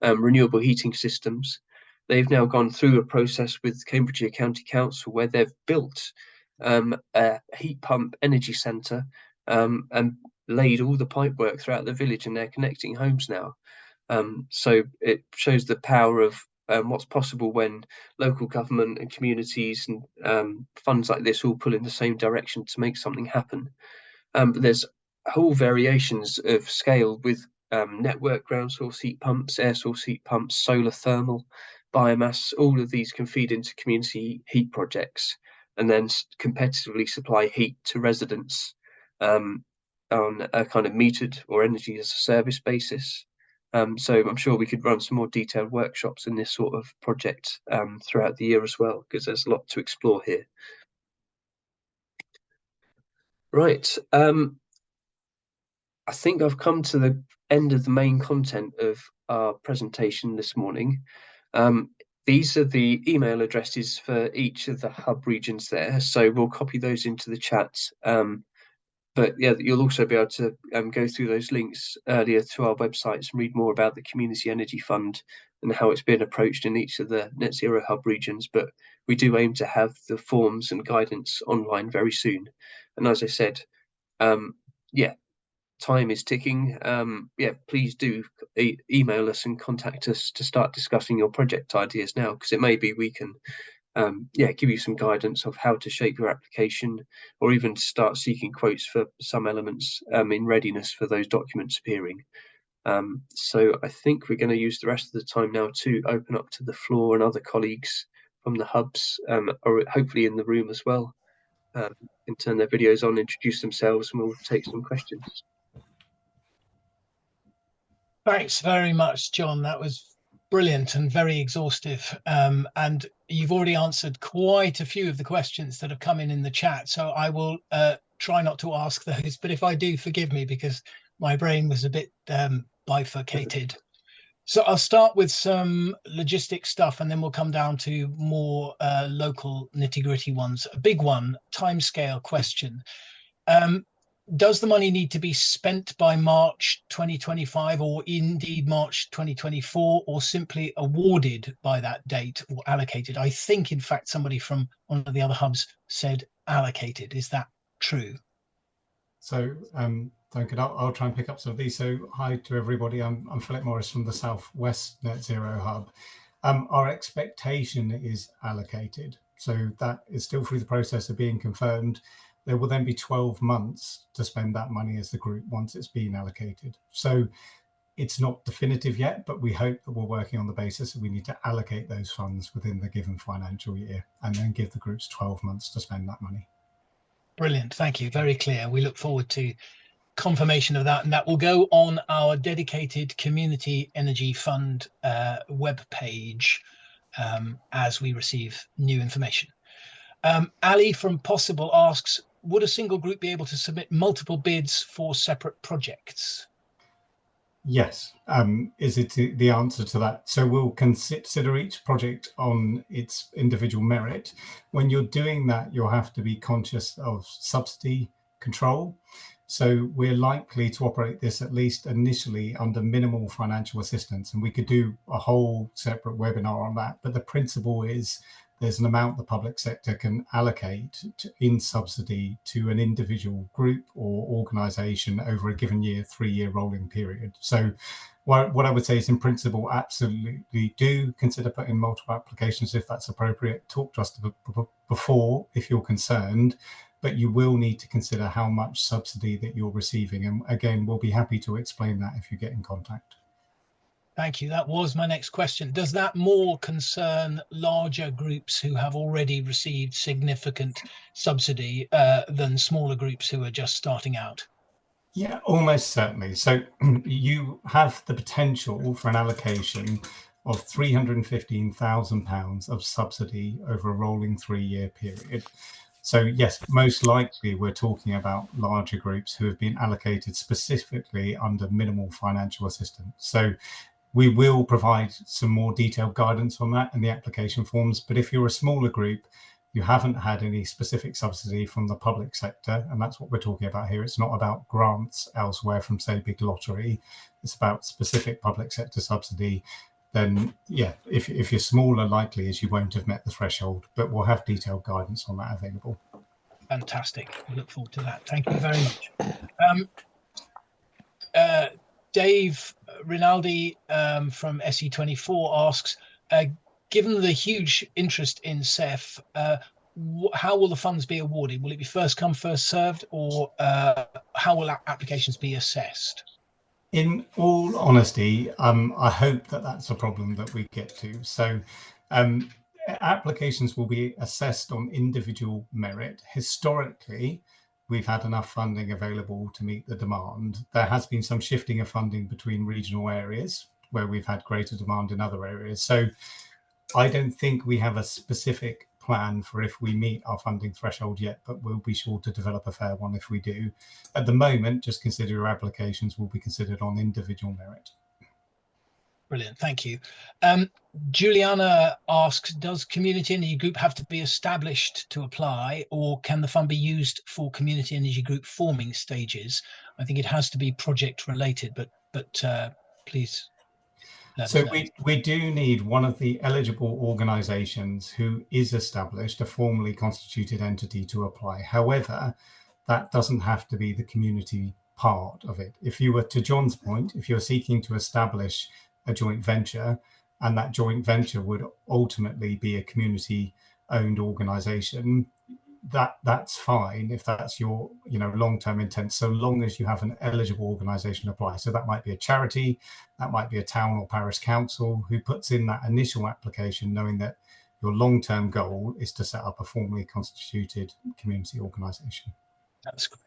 renewable heating systems. They've now gone through a process with Cambridgeshire County Council where they've built a heat pump energy centre and laid all the pipework throughout the village, and they're connecting homes now. So it shows the power of what's possible when local government and communities and funds like this all pull in the same direction to make something happen. But there's whole variations of scale with network ground source heat pumps, air source heat pumps, solar thermal, biomass. All of these can feed into community heat projects and then competitively supply heat to residents on a kind of metered or energy as a service basis. So I'm sure we could run some more detailed workshops in this sort of project throughout the year as well, because there's a lot to explore here. Right, I think I've come to the end of the main content of our presentation this morning. these are the email addresses for each of the hub regions there. So we'll copy those into the chat. But yeah, you'll also be able to go through those links earlier to our websites and read more about the Community Energy Fund and how it's been approached in each of the Net Zero Hub regions. But we do aim to have the forms and guidance online very soon. And as I said, yeah, time is ticking. Yeah, please do email us and contact us to start discussing your project ideas now, because it may be we can yeah, give you some guidance of how to shape your application, or even to start seeking quotes for some elements in readiness for those documents appearing. So I think we're going to use the rest of the time now to open up to the floor and other colleagues from the hubs, or hopefully in the room as well, and turn their videos on, introduce themselves, and we'll take some questions. Thanks very much, John. That was brilliant and very exhaustive. And you've already answered quite a few of the questions that have come in the chat. So I will try not to ask those, but if I do, forgive me, because my brain was a bit bifurcated. So I'll start with some logistic stuff, and then we'll come down to more local nitty-gritty ones. A big one, timescale question. Does the money need to be spent by March 2025, or indeed March 2024, or simply awarded by that date or allocated? I think, in fact, somebody from one of the other hubs said allocated. Is that true? So, Duncan, I'll try and pick up some of these. So hi to everybody. I'm Phillip Morris from the Southwest Net Zero Hub. Our expectation is allocated. So that is still through the process of being confirmed. There will then be 12 months to spend that money as the group once it's been allocated. So it's not definitive yet, but we hope that we're working on the basis that we need to allocate those funds within the given financial year and then give the groups 12 months to spend that money. Brilliant. Thank you. Very clear. We look forward to confirmation of that, and that will go on our dedicated Community Energy Fund web page as we receive new information. Ali from Possible asks, would a single group be able to submit multiple bids for separate projects? Yes, is it the answer to that? So we'll consider each project on its individual merit. When you're doing that, you'll have to be conscious of subsidy control. So we're likely to operate this, at least initially, under minimal financial assistance. And we could do a whole separate webinar on that. But the principle is there's an amount the public sector can allocate in subsidy to an individual group or organisation over a given year, 3-year rolling period. So what I would say is, in principle, absolutely do consider putting multiple applications if that's appropriate. Talk to us before if you're concerned, but you will need to consider how much subsidy that you're receiving. And again, we'll be happy to explain that if you get in contact. Thank you. That was my next question. Does that more concern larger groups who have already received significant subsidy than smaller groups who are just starting out? Yeah, almost certainly. So you have the potential for an allocation of £315,000 of subsidy over a rolling 3-year period. So yes, most likely we're talking about larger groups who have been allocated specifically under minimal financial assistance. So we will provide some more detailed guidance on that in the application forms. But if you're a smaller group, you haven't had any specific subsidy from the public sector, and that's what we're talking about here. It's not about grants elsewhere from, say, big lottery. It's about specific public sector subsidy. Then, yeah, if you're smaller, likely is you won't have met the threshold, but we'll have detailed guidance on that available. Fantastic. We look forward to that. Thank you very much. Dave Rinaldi from SE24 asks, given the huge interest in CEF, how will the funds be awarded? Will it be first come, first served, or how will applications be assessed? In all honesty, I hope that that's a problem that we get to. So applications will be assessed on individual merit. Historically, we've had enough funding available to meet the demand. There has been some shifting of funding between regional areas where we've had greater demand in other areas. So I don't think we have a specific plan for if we meet our funding threshold yet, but we'll be sure to develop a fair one if we do. At the moment, just consider your applications will be considered on individual merit. Brilliant, thank you. Juliana asks, does Community Energy Group have to be established to apply, or can the fund be used for Community Energy Group forming stages? I think it has to be project related, but please let us So know. we do need one of the eligible organisations who is established, a formally constituted entity, to apply. However, that doesn't have to be the community part of it. If you were, to John's point, if you're seeking to establish a joint venture, and that joint venture would ultimately be a community-owned organisation, that's fine if that's your long-term intent, so long as you have an eligible organisation apply. So that might be a charity, that might be a town or parish council who puts in that initial application, knowing that your long-term goal is to set up a formally constituted community organisation. That's great.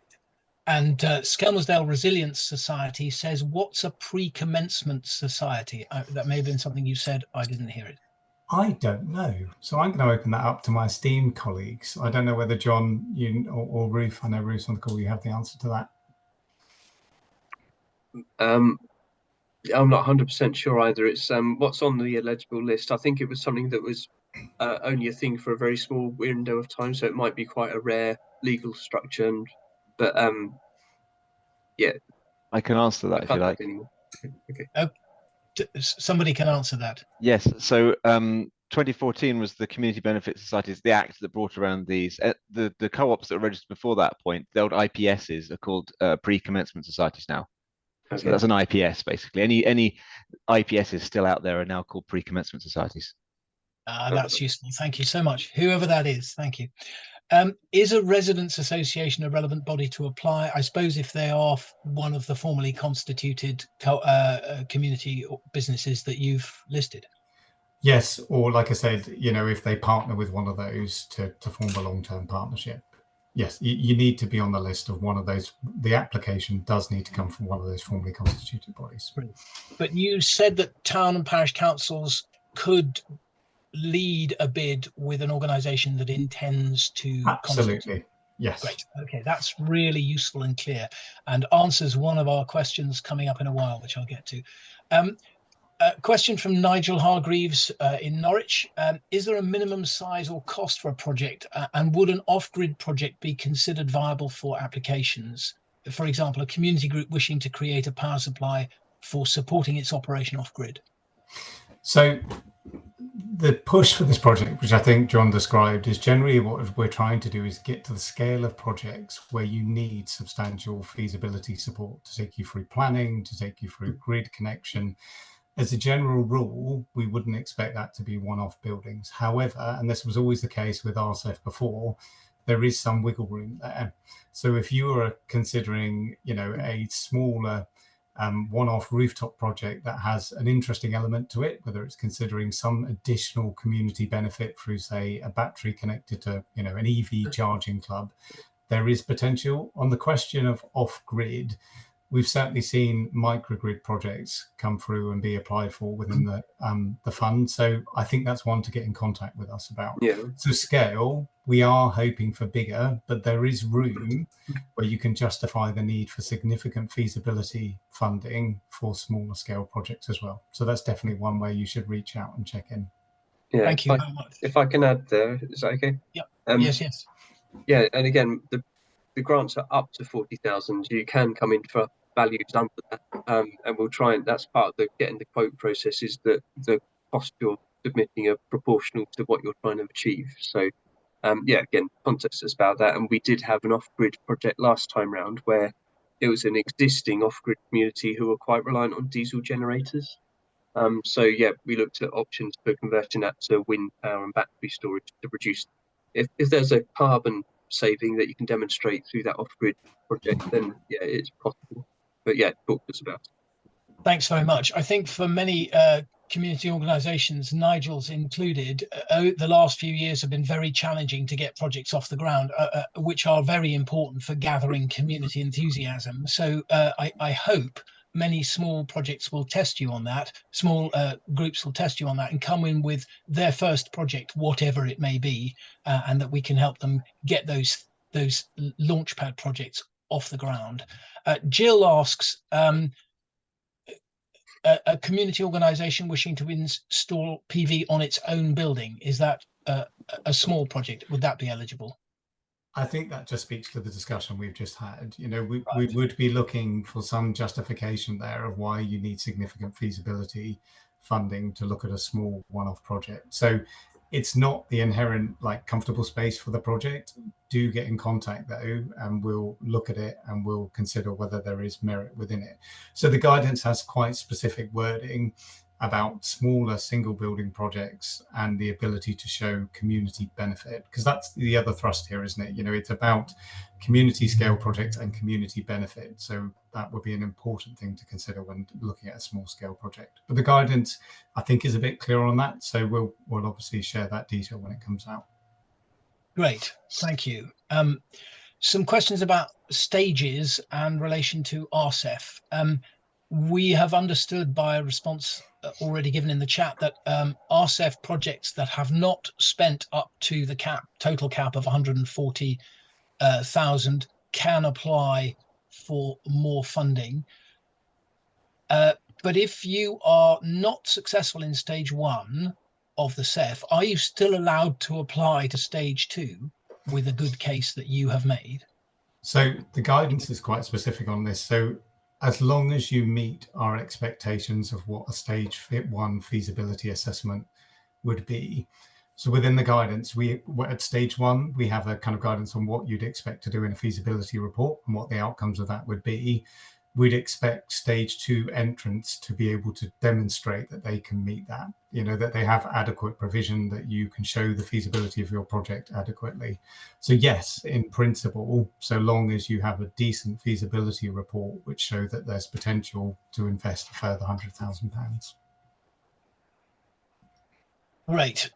And Skelmersdale Resilience Society says, what's a pre-commencement society? That may have been something you said, I didn't hear it. I don't know. So I'm going to open that up to my esteemed colleagues. I don't know whether John, you or Ruth, I know Ruth's on the call, you have the answer to that. I'm not 100% sure either. It's what's on the eligible list. I think it was something that was only a thing for a very small window of time, so it might be quite a rare legal structure. But yeah, I can answer that if you like. Okay. Somebody can answer that. Yes. So 2014 was the Community Benefit Societies, the act that brought around these. The co-ops that were registered before that point, the old IPSs, are called pre-commencement societies now. Okay. So that's an IPS basically. Any IPSs still out there are now called pre-commencement societies. That's useful. Thank you so much. Whoever that is, thank you. Is a residents association a relevant body to apply? I suppose if they are one of the formally constituted community businesses that you've listed. Yes, or like I said, if they partner with one of those to form a long-term partnership. Yes, you need to be on the list of one of those. The application does need to come from one of those formally constituted bodies. But you said that town and parish councils could lead a bid with an organisation that intends to absolutely. Yes. Great. Okay, that's really useful and clear, and answers one of our questions coming up in a while, which I'll get to. Question from Nigel Hargreaves in Norwich. Is there a minimum size or cost for a project, and would an off-grid project be considered viable for applications? For example, a community group wishing to create a power supply for supporting its operation off-grid. So the push for this project, which I think John described, is generally what we're trying to do is get to the scale of projects where you need substantial feasibility support to take you through planning, to take you through grid connection. As a general rule, we wouldn't expect that to be one-off buildings. However, and this was always the case with RCEF before, there is some wiggle room there. So if you are considering, a smaller one-off rooftop project that has an interesting element to it, whether it's considering some additional community benefit through, say, a battery connected to, an EV charging club, there is potential. On the question of off-grid, we've certainly seen microgrid projects come through and be applied for within the fund. So I think that's one to get in contact with us about. Yeah. So scale, we are hoping for bigger, but there is room where you can justify the need for significant feasibility funding for smaller scale projects as well. So that's definitely one way you should reach out and check in. Yeah. Thank you very much. If I can add there, is that okay? Yeah. Yes. Yeah, and again, the grants are up to 40,000. You can come in for values under that, and we'll try, and that's part of the getting the quote process, is that the cost you're submitting are proportional to what you're trying to achieve. So again, contact us about that. And we did have an off-grid project last time round where it was an existing off-grid community who were quite reliant on diesel generators. So yeah, we looked at options for converting that to wind power and battery storage to reduce. If there's a carbon saving that you can demonstrate through that off-grid project, then yeah, it's possible. But yeah, talk to us about it. Thanks very much. I think for many community organisations, Nigel's included, the last few years have been very challenging to get projects off the ground, which are very important for gathering community enthusiasm. So I hope many small projects will test you on that, small groups will test you on that and come in with their first project, whatever it may be, and that we can help them get those launchpad projects off the ground. Jill asks, a community organisation wishing to install PV on its own building, is that a small project? Would that be eligible? I think that just speaks to the discussion we've just had. You know, we Right. would be looking for some justification there of why you need significant feasibility funding to look at a small one-off project. So it's not the inherent like comfortable space for the project. Do get in contact though, and we'll look at it and we'll consider whether there is merit within it. So the guidance has quite specific wording about smaller single building projects and the ability to show community benefit, because that's the other thrust here, isn't it? You know, it's about community scale projects and community benefit. So that would be an important thing to consider when looking at a small scale project. But the guidance, I think, is a bit clearer on that. So we'll obviously share that detail when it comes out. Great, thank you. Some questions about stages and relation to RCEF. We have understood by a response already given in the chat that RCEF projects that have not spent up to the total cap of 140,000 can apply for more funding. But if you are not successful in stage 1 of the CEF, are you still allowed to apply to stage 2 with a good case that you have made? So the guidance is quite specific on this. So as long as you meet our expectations of what a stage 1 feasibility assessment would be. So within the guidance, we at stage 1, we have a kind of guidance on what you'd expect to do in a feasibility report and what the outcomes of that would be. We'd expect stage 2 entrants to be able to demonstrate that they can meet that, you know, that they have adequate provision, that you can show the feasibility of your project adequately. So yes, in principle, so long as you have a decent feasibility report which show that there's potential to invest a further £100,000. Great.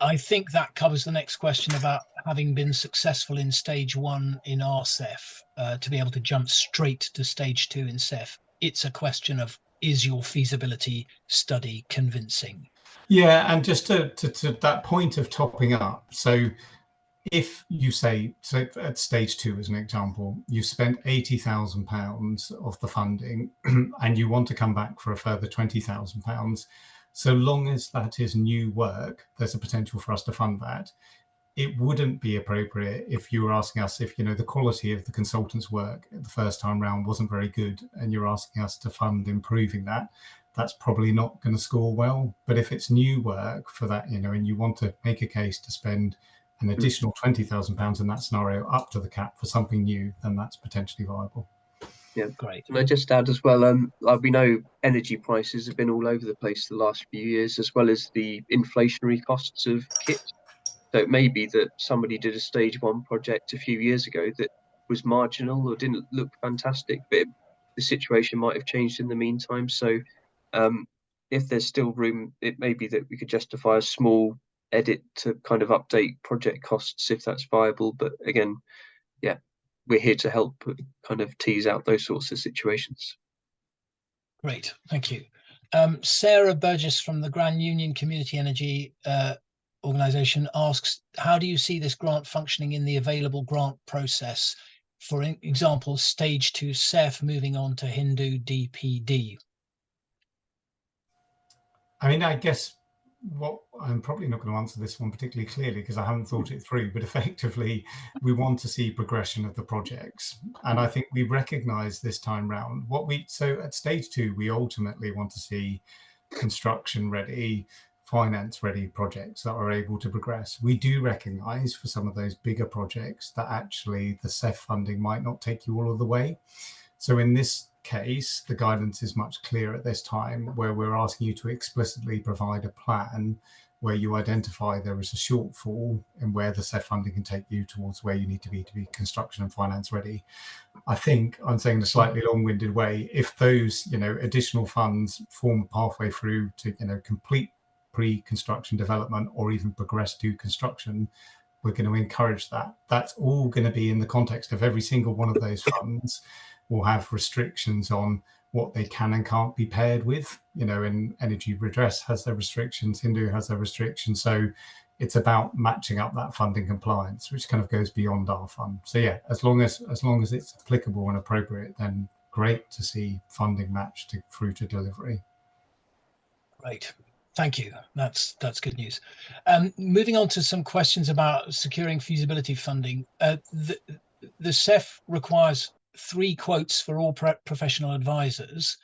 I think that covers the next question about having been successful in stage 1 in RCEF to be able to jump straight to stage 2 in CEF. It's a question of, is your feasibility study convincing? Yeah, and just to that point of topping up. So if you say, so at stage 2 as an example, you spent £80,000 of the funding and you want to come back for a further £20,000, so long as that is new work, there's a potential for us to fund that. It wouldn't be appropriate if you were asking us if, you know, the quality of the consultant's work the first time round wasn't very good and you're asking us to fund improving that, that's probably not going to score well. But if it's new work for that, you know, and you want to make a case to spend an additional £20,000 in that scenario up to the cap for something new, then that's potentially viable. Yeah, great. Can I just add as well, we know energy prices have been all over the place the last few years, as well as the inflationary costs of kit. So it may be that somebody did a stage 1 project a few years ago that was marginal or didn't look fantastic, but the situation might have changed in the meantime. So if there's still room, it may be that we could justify a small edit to kind of update project costs if that's viable. But again, yeah, we're here to help kind of tease out those sorts of situations. Great, thank you. Sarah Burgess from the Grand Union Community Energy Organisation asks, how do you see this grant functioning in the available grant process? For example, stage 2 CEF moving on to Hindu DPD. I mean, I guess what I'm probably not going to answer this one particularly clearly because I haven't thought it through, but effectively we want to see progression of the projects. And I think we recognise this time round so at stage 2, we ultimately want to see construction ready, finance ready projects that are able to progress. We do recognise for some of those bigger projects that actually the CEF funding might not take you all of the way. So in this case, the guidance is much clearer at this time, where we're asking you to explicitly provide a plan where you identify there is a shortfall and where the CEF funding can take you towards where you need to be construction and finance ready. I think I'm saying in a slightly long-winded way, if those, you know, additional funds form a pathway through to, you know, complete pre-construction development or even progress to construction, we're going to encourage that. That's all going to be in the context of every single one of those funds will have restrictions on what they can and can't be paired with, you know, and Energy Redress has their restrictions, Hindu has their restrictions. So it's about matching up that funding compliance, which kind of goes beyond our fund. So yeah, as long as it's applicable and appropriate, then great to see funding matched through to delivery. Great. Thank you. That's good news. Moving on to some questions about securing feasibility funding. The CEF requires 3 quotes for all professional advisors.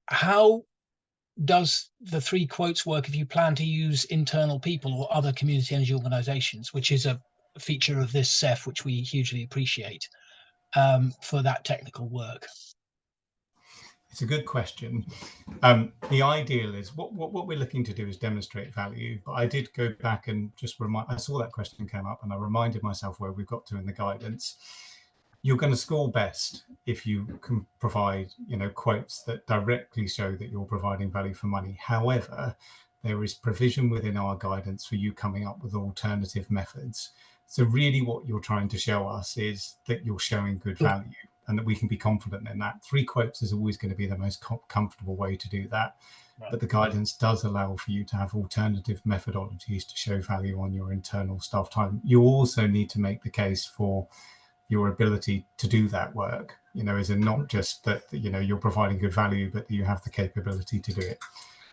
How does the 3 quotes work if you plan to use internal people or other community energy organisations, which is a feature of this CEF, which we hugely appreciate, for that technical work? It's a good question. The ideal is what we're looking to do is demonstrate value. But I did go back and just I saw that question came up, and I reminded myself where we've got to in the guidance. You're going to score best if you can provide, quotes that directly show that you're providing value for money. However, there is provision within our guidance for you coming up with alternative methods. So really what you're trying to show us is that you're showing good value, and that we can be confident in that. 3 quotes is always going to be the most comfortable way to do that. Right. But the guidance does allow for you to have alternative methodologies to show value on your internal staff time. You also need to make the case for your ability to do that work, is it not just that, you're providing good value, but that you have the capability to do it.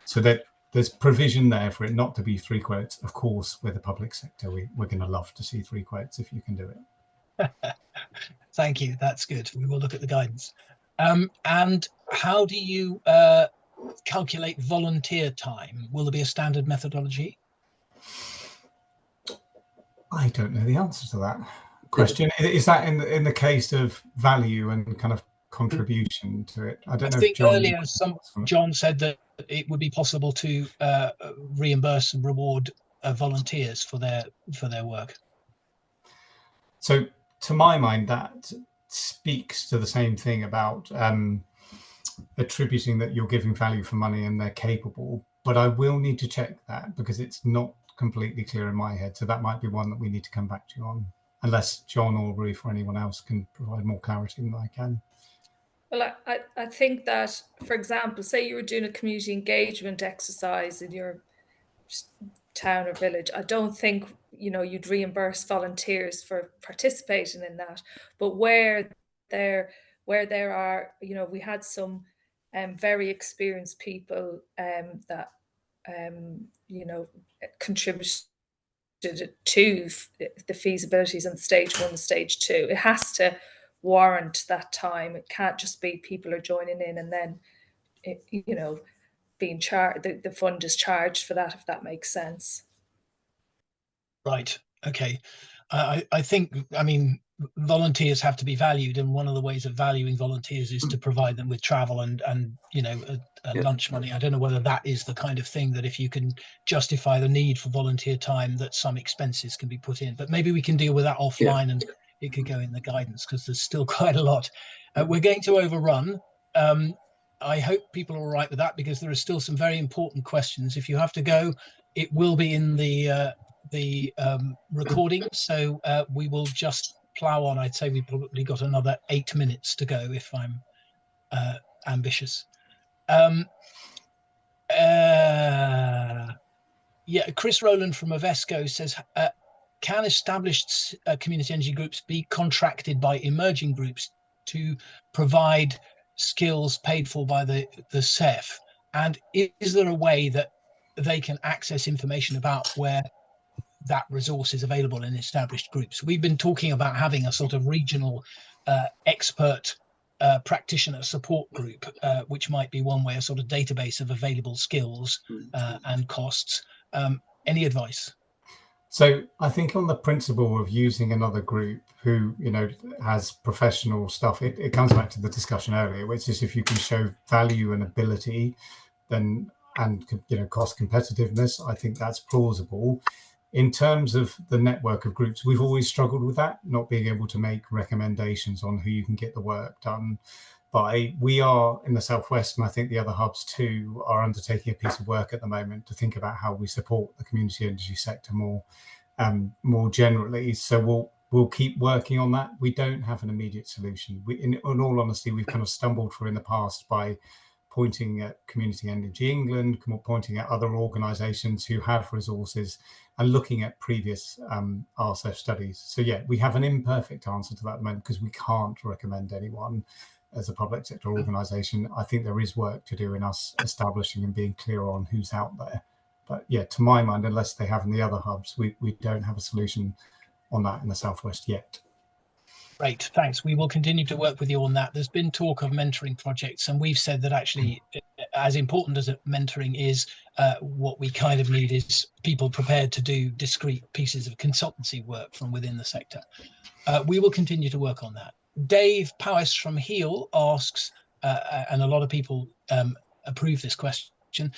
So that there's provision there for it not to be 3 quotes. Of course, with the public sector, we're going to love to see 3 quotes if you can do it. Thank you. That's good. We will look at the guidance. And how do you calculate volunteer time? Will there be a standard methodology? I don't know the answer to that question. Is that in the case of value and kind of contribution to it? I don't know. I think earlier John said that it would be possible to reimburse and reward volunteers for their work. So to my mind, that speaks to the same thing about attributing that you're giving value for money and they're capable. But I will need to check that because it's not completely clear in my head. So that might be one that we need to come back to you on, unless John or Ruth or anyone else can provide more clarity than I can. Well, I think that, for example, say you were doing a community engagement exercise in your town or village, I don't think, you'd reimburse volunteers for participating in that. But where there are, we had some very experienced people that, contributed to the feasibilities on stage 1 and stage 2. It has to warrant that time. It can't just be people are joining in and then, being charged. The fund is charged for that, if that makes sense. Right. Okay. I think, volunteers have to be valued, and one of the ways of valuing volunteers is to provide them with travel and lunch money. I don't know whether that is the kind of thing that if you can justify the need for volunteer time, that some expenses can be put in. But maybe we can deal with that offline, and it could go in the guidance because there's still quite a lot. We're going to overrun. I hope people are all right with that because there are still some very important questions. If you have to go, it will be in the recording, so we will just plow on. I'd say we've probably got another 8 minutes to go if I'm ambitious. Chris Rowland from Avesco says, can established community energy groups be contracted by emerging groups to provide skills paid for by the CEF? And is there a way that they can access information about where that resource is available in established groups? We've been talking about having a sort of regional expert practitioner support group, which might be one way, a sort of database of available skills and costs. Any advice? So I think on the principle of using another group who, has professional stuff, it comes back to the discussion earlier, which is if you can show value and ability, then and cost competitiveness, I think that's plausible. In terms of the network of groups, we've always struggled with that, not being able to make recommendations on who you can get the work done by. We are in the Southwest, and I think the other hubs too, are undertaking a piece of work at the moment to think about how we support the community energy sector more generally. So we'll keep working on that. We don't have an immediate solution. In all honesty, we've kind of stumbled through in the past by pointing at Community Energy England, pointing at other organisations who have resources and looking at previous RCEF studies. So yeah, we have an imperfect answer to that at the moment because we can't recommend anyone as a public sector organisation. I think there is work to do in us establishing and being clear on who's out there. But yeah, to my mind, unless they have in the other hubs, we don't have a solution on that in the Southwest yet. Great, thanks. We will continue to work with you on that. There's been talk of mentoring projects, and we've said that actually, as important as mentoring is, what we kind of need is people prepared to do discrete pieces of consultancy work from within the sector. We will continue to work on that. Dave Powis from Heal asks, and a lot of people approve this question,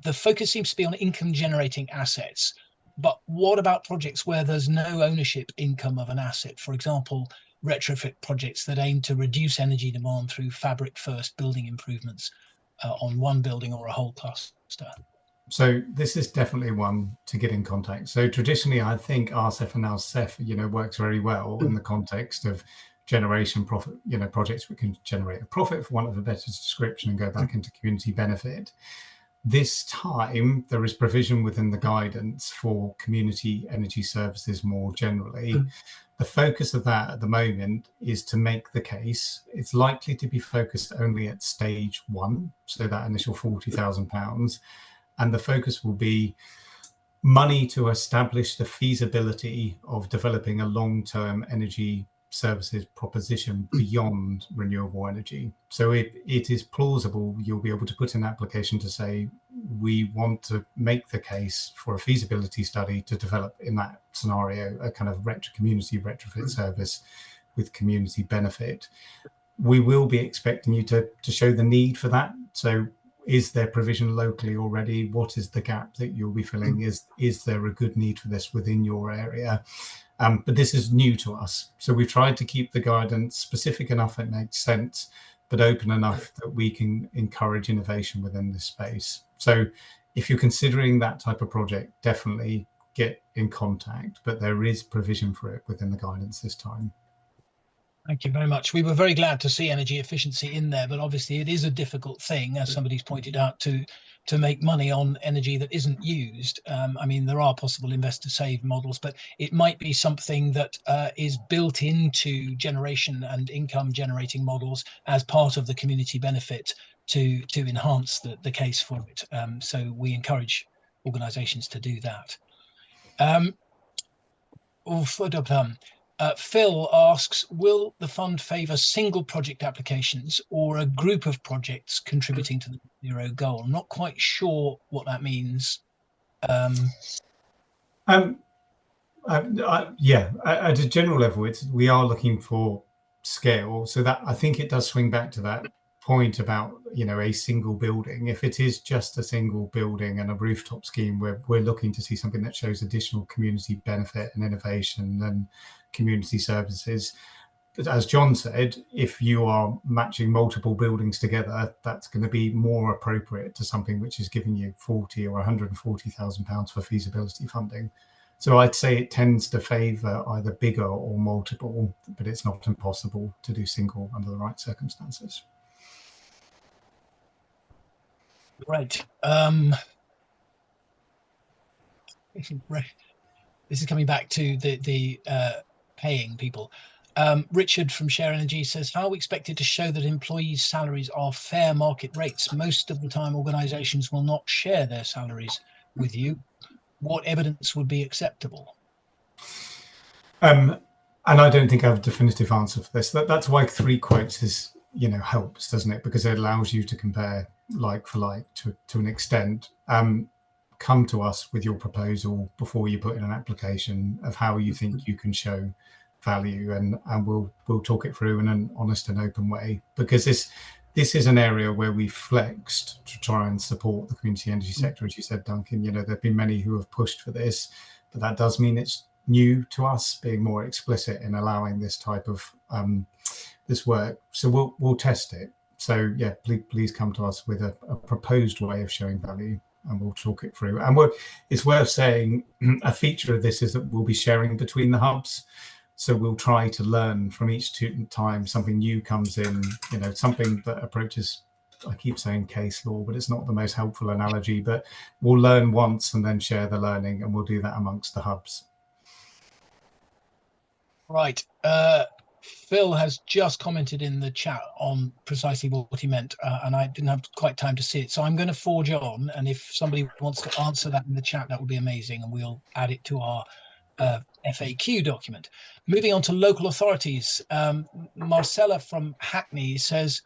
the focus seems to be on income generating assets, but what about projects where there's no ownership income of an asset? For example, retrofit projects that aim to reduce energy demand through fabric first building improvements on one building or a whole cluster. So this is definitely one to get in contact. So traditionally, I think RCEF and now CEF, works very well in the context of generation profit, projects that can generate a profit, for want of a better description, and go back into community benefit. This time, there is provision within the guidance for community energy services more generally. The focus of that at the moment is to make the case. It's likely to be focused only at stage 1, so that initial £40,000. And the focus will be money to establish the feasibility of developing a long-term energy services proposition beyond renewable energy. So if it is plausible, you'll be able to put an application to say, we want to make the case for a feasibility study to develop in that scenario a kind of community retrofit service with community benefit. We will be expecting you to show the need for that. So is there provision locally already? What is the gap that you'll be filling? Is there a good need for this within your area? But this is new to us. So we've tried to keep the guidance specific enough it makes sense, but open enough that we can encourage innovation within this space. So if you're considering that type of project, definitely get in contact, but there is provision for it within the guidance this time. Thank you very much. We were very glad to see energy efficiency in there, but obviously it is a difficult thing, as somebody's pointed out, to make money on energy that isn't used. I mean, there are possible investor save models, but it might be something that is built into generation and income generating models as part of the community benefit to enhance the case for it. So we encourage organisations to do that. Phil asks, will the fund favour single project applications or a group of projects contributing to the zero goal? I'm not quite sure what that means. Yeah, at a general level, we are looking for scale. So that I think it does swing back to that point about a single building. If it is just a single building and a rooftop scheme, we're looking to see something that shows additional community benefit and innovation and community services. But as John said, if you are matching multiple buildings together, that's going to be more appropriate to something which is giving you £40,000 or £140,000 for feasibility funding. So I'd say it tends to favour either bigger or multiple, but it's not impossible to do single under the right circumstances. Right. This is coming back to the paying people. Richard from Share Energy says, how are we expected to show that employees' salaries are fair market rates? Most of the time, organisations will not share their salaries with you. What evidence would be acceptable? And I don't think I have a definitive answer for this. That's why 3 quotes is, helps, doesn't it? Because it allows you to compare like for like to an extent. Come to us with your proposal before you put in an application of how you think you can show value, and we'll talk it through in an honest and open way, because this is an area where we flexed to try and support the community energy sector, as you said, Duncan. There have been many who have pushed for this, but that does mean it's new to us, being more explicit in allowing this type of this work. So we'll test it. So yeah, please come to us with a proposed way of showing value, and we'll talk it through. And it's worth saying a feature of this is that we'll be sharing between the hubs. So we'll try to learn from each time something new comes in, something that approaches I keep saying case law, but it's not the most helpful analogy, but we'll learn once and then share the learning, and we'll do that amongst the hubs. Right. Phil has just commented in the chat on precisely what he meant, and I didn't have quite time to see it. So I'm going to forge on, and if somebody wants to answer that in the chat, that would be amazing, and we'll add it to our FAQ document. Moving on to local authorities, Marcella from Hackney says,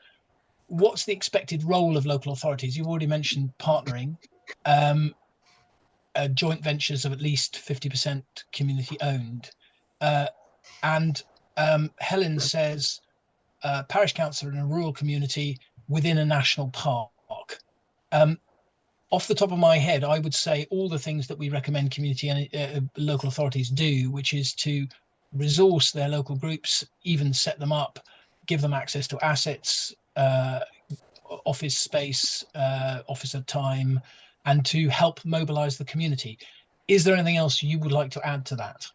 what's the expected role of local authorities? You've already mentioned partnering, joint ventures of at least 50% community owned. And Helen says, parish council in a rural community within a national park. Off the top of my head, I would say all the things that we recommend community and local authorities do, which is to resource their local groups, even set them up, give them access to assets, office space, officer time, and to help mobilize the community. Is there anything else you would like to add to that?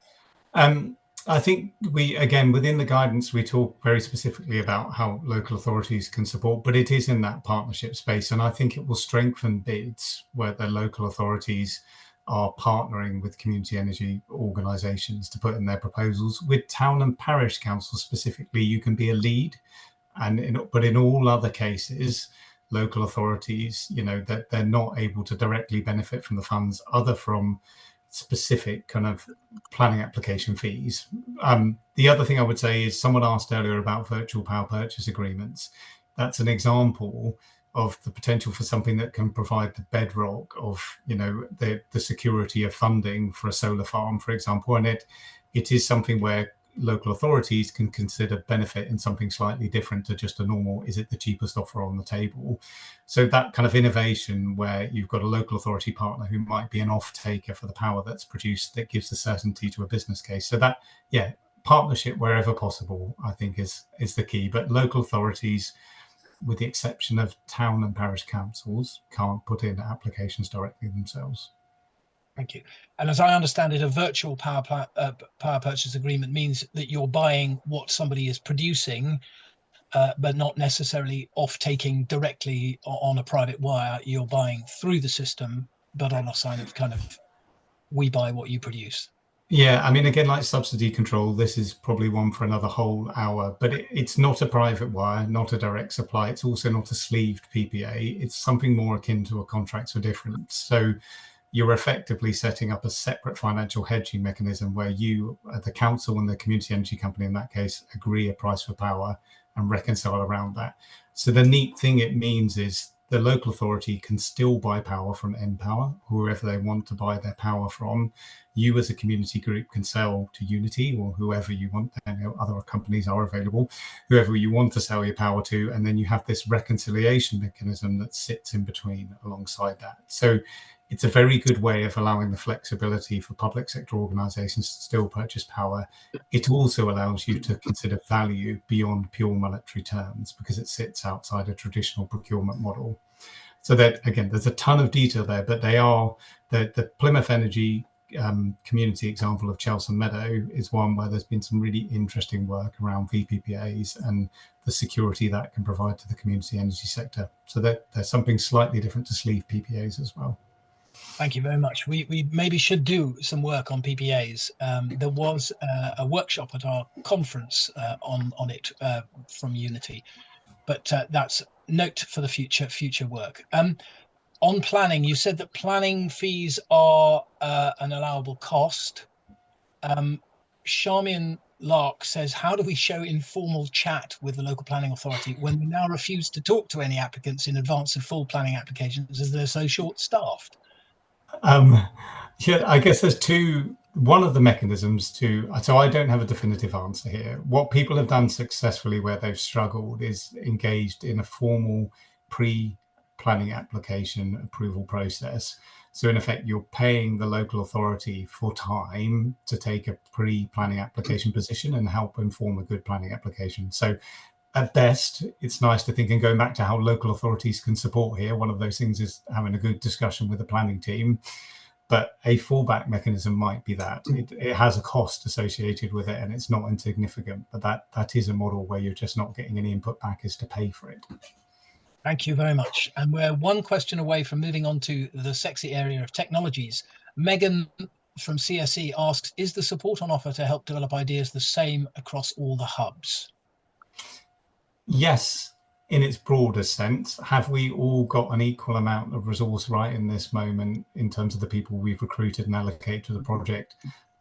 I think we, again, within the guidance, we talk very specifically about how local authorities can support, but it is in that partnership space. And I think it will strengthen bids where the local authorities are partnering with community energy organisations to put in their proposals. With town and parish councils specifically, you can be a lead. But in all other cases, local authorities, that they're not able to directly benefit from the funds other from specific kind of planning application fees. The other thing I would say is, someone asked earlier about virtual power purchase agreements. That's an example of the potential for something that can provide the bedrock of the security of funding for a solar farm, for example. And it is something where local authorities can consider benefit in something slightly different to just a normal, is it the cheapest offer on the table? So that kind of innovation where you've got a local authority partner who might be an off-taker for the power that's produced, that gives the certainty to a business case. So that, yeah, partnership wherever possible, I think is the key. But local authorities, with the exception of town and parish councils, can't put in applications directly themselves. Thank you. And as I understand it, a virtual power purchase agreement means that you're buying what somebody is producing, but not necessarily off-taking directly on a private wire. You're buying through the system, but on a sign of kind of, we buy what you produce. Yeah, I mean, again, like subsidy control, this is probably one for another whole hour, but it's not a private wire, not a direct supply. It's also not a sleeved PPA. It's something more akin to a contract for difference. So you're effectively setting up a separate financial hedging mechanism where you, the council and the community energy company in that case, agree a price for power and reconcile around that. So the neat thing it means is the local authority can still buy power from npower, whoever they want to buy their power from. You as a community group can sell to Unity or whoever you want, and other companies are available, whoever you want to sell your power to, and then you have this reconciliation mechanism that sits in between alongside that. So it's a very good way of allowing the flexibility for public sector organisations to still purchase power. It also allows you to consider value beyond pure monetary terms because it sits outside a traditional procurement model. So that, again, there's a ton of detail there, but they are the Plymouth Energy community example of Chelsen Meadow is one where there's been some really interesting work around VPPAs and the security that can provide to the community energy sector. So that there's something slightly different to sleeve PPAs as well. Thank you very much. We maybe should do some work on PPAs. There was a workshop at our conference on it from Unity, but that's note for the future work. On planning, you said that planning fees are an allowable cost. Charmian Lark says, how do we show informal chat with the local planning authority when we now refuse to talk to any applicants in advance of full planning applications as they're so short-staffed? Yeah, I guess there's one of the mechanisms so I don't have a definitive answer here. What people have done successfully where they've struggled is engaged in a formal pre-planning application approval process. So in effect, you're paying the local authority for time to take a pre-planning application position and help inform a good planning application. So at best, it's nice to think, and going back to how local authorities can support here, one of those things is having a good discussion with the planning team. But a fallback mechanism might be that. It has a cost associated with it and it's not insignificant, but that is a model where you're just not getting any input back, is to pay for it. Thank you very much. And we're one question away from moving on to the sexy area of technologies. Megan from CSE asks, is the support on offer to help develop ideas the same across all the hubs? Yes, in its broadest sense. Have we all got an equal amount of resource right in this moment in terms of the people we've recruited and allocated to the project?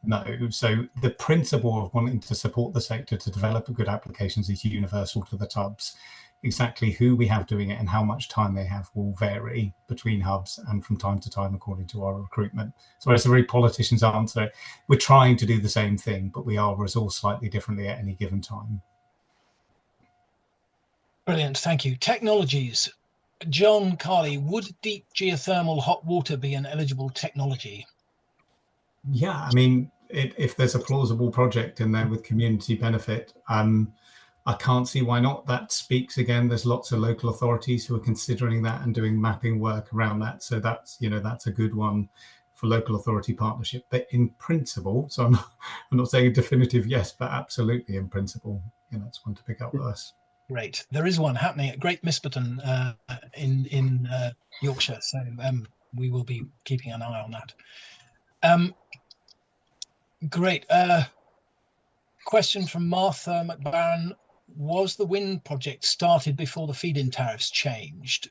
No. So the principle of wanting to support the sector to develop good applications is universal to the hubs. Exactly who we have doing it and how much time they have will vary between hubs and from time to time according to our recruitment. So it's a very politician's answer. We're trying to do the same thing, but we are resourced slightly differently at any given time. Brilliant, thank you. Technologies. John Carley, would deep geothermal hot water be an eligible technology? Yeah, I mean, if there's a plausible project in there with community benefit, I can't see why not. That speaks again. There's lots of local authorities who are considering that and doing mapping work around that. So that's, you know, that's a good one for local authority partnership. But in principle, so I'm not saying a definitive yes, but absolutely in principle, you know, it's one to pick up with us. Great. There is one happening at Great Misperton in Yorkshire. So we will be keeping an eye on that. Great. Question from Martha McBaron. Was the wind project started before the feed-in tariffs changed?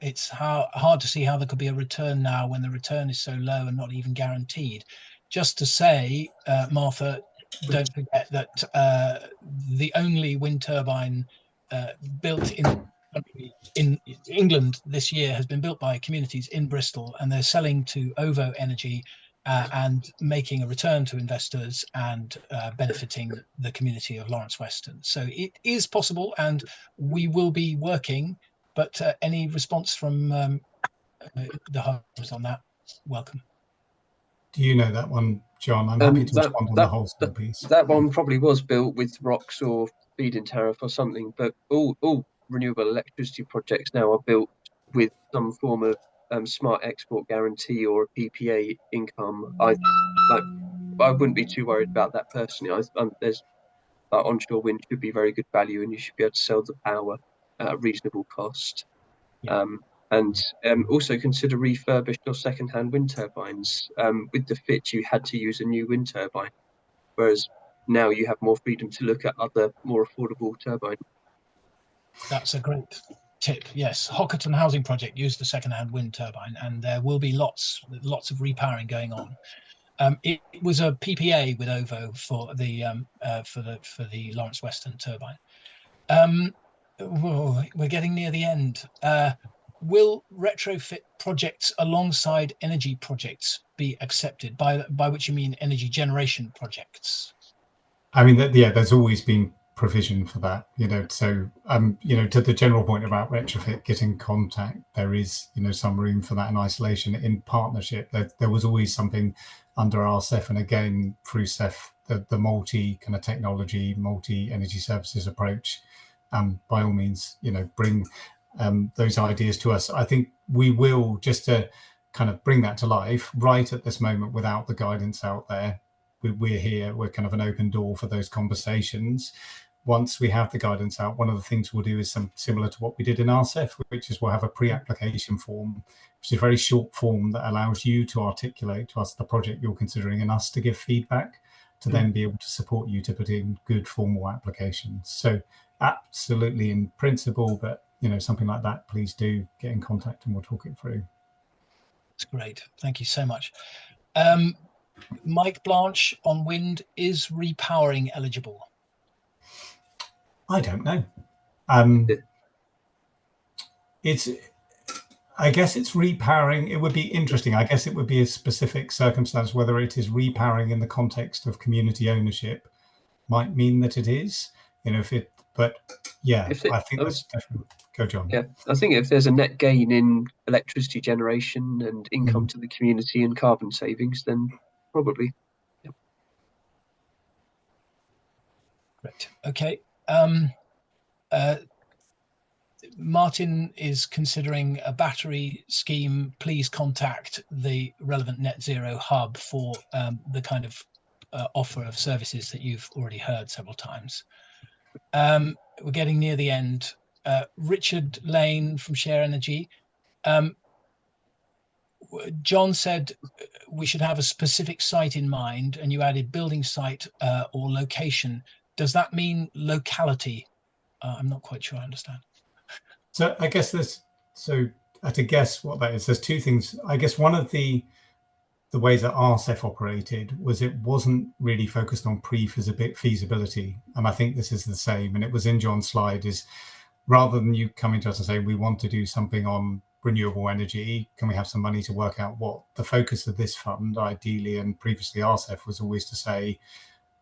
It's hard to see how there could be a return now when the return is so low and not even guaranteed. Just to say, Martha, don't forget that the only wind turbine built in England this year has been built by communities in Bristol, and they're selling to OVO Energy and making a return to investors and benefiting the community of Lawrence Weston. So it is possible, and we will be working, but any response from the hubs on that, welcome. Do you know that one, John? I'm happy to respond on the wholesale piece. That one probably was built with ROCs or feed-in tariff or something, but all renewable electricity projects now are built with some form of smart export guarantee or a PPA income. I wouldn't be too worried about that personally. There's onshore wind should be very good value, and you should be able to sell the power at a reasonable cost. Yeah. And also consider refurbished or second-hand wind turbines. With the Fit, you had to use a new wind turbine, whereas now you have more freedom to look at other more affordable turbines. That's a great tip. Yes, Hockerton Housing Project used the second-hand wind turbine, and there will be lots of repowering going on. It was a PPA with OVO for the Lawrence Weston turbine. We're getting near the end. Will retrofit projects alongside energy projects be accepted? By which you mean energy generation projects? I mean, yeah, there's always been provision for that, you know. So, you know, to the general point about retrofit, get in contact, there is, you know, some room for that in isolation. In partnership, there was always something under RCEF, and again through CEF, the multi kind of technology, multi energy services approach. By all means, you know, bring those ideas to us. I think we will, just to kind of bring that to life right at this moment without the guidance out there. We're here, we're kind of an open door for those conversations. Once we have the guidance out, one of the things we'll do is some similar to what we did in RCEF, which is we'll have a pre-application form, which is a very short form that allows you to articulate to us the project you're considering and us to give feedback to then be able to support you to put in good formal applications. So absolutely in principle, but you know, something like that, please do get in contact and we'll talk it through. That's great. Thank you so much. Mike Blanche on wind, is repowering eligible? I don't know. I guess it's repowering. It would be interesting. I guess it would be a specific circumstance, whether it is repowering in the context of community ownership might mean that it is, you know, but yeah, I think that's definitely, go John. Yeah, I think if there's a net gain in electricity generation and income to the community and carbon savings, then probably. Great. Okay. Martin is considering a battery scheme. Please contact the relevant net zero hub for the kind of offer of services that you've already heard several times. We're getting near the end. Richard Lane from Share Energy. John said we should have a specific site in mind, and you added building site or location. Does that mean locality? I'm not quite sure I understand. So I guess to guess what that is, there's two things. I guess one of the ways that RCEF operated was it wasn't really focused on pre-feasibility. And I think this is the same. And it was in John's slide, is rather than you coming to us and saying, we want to do something on renewable energy, can we have some money to work out what the focus of this fund, ideally, and previously RCEF was always to say,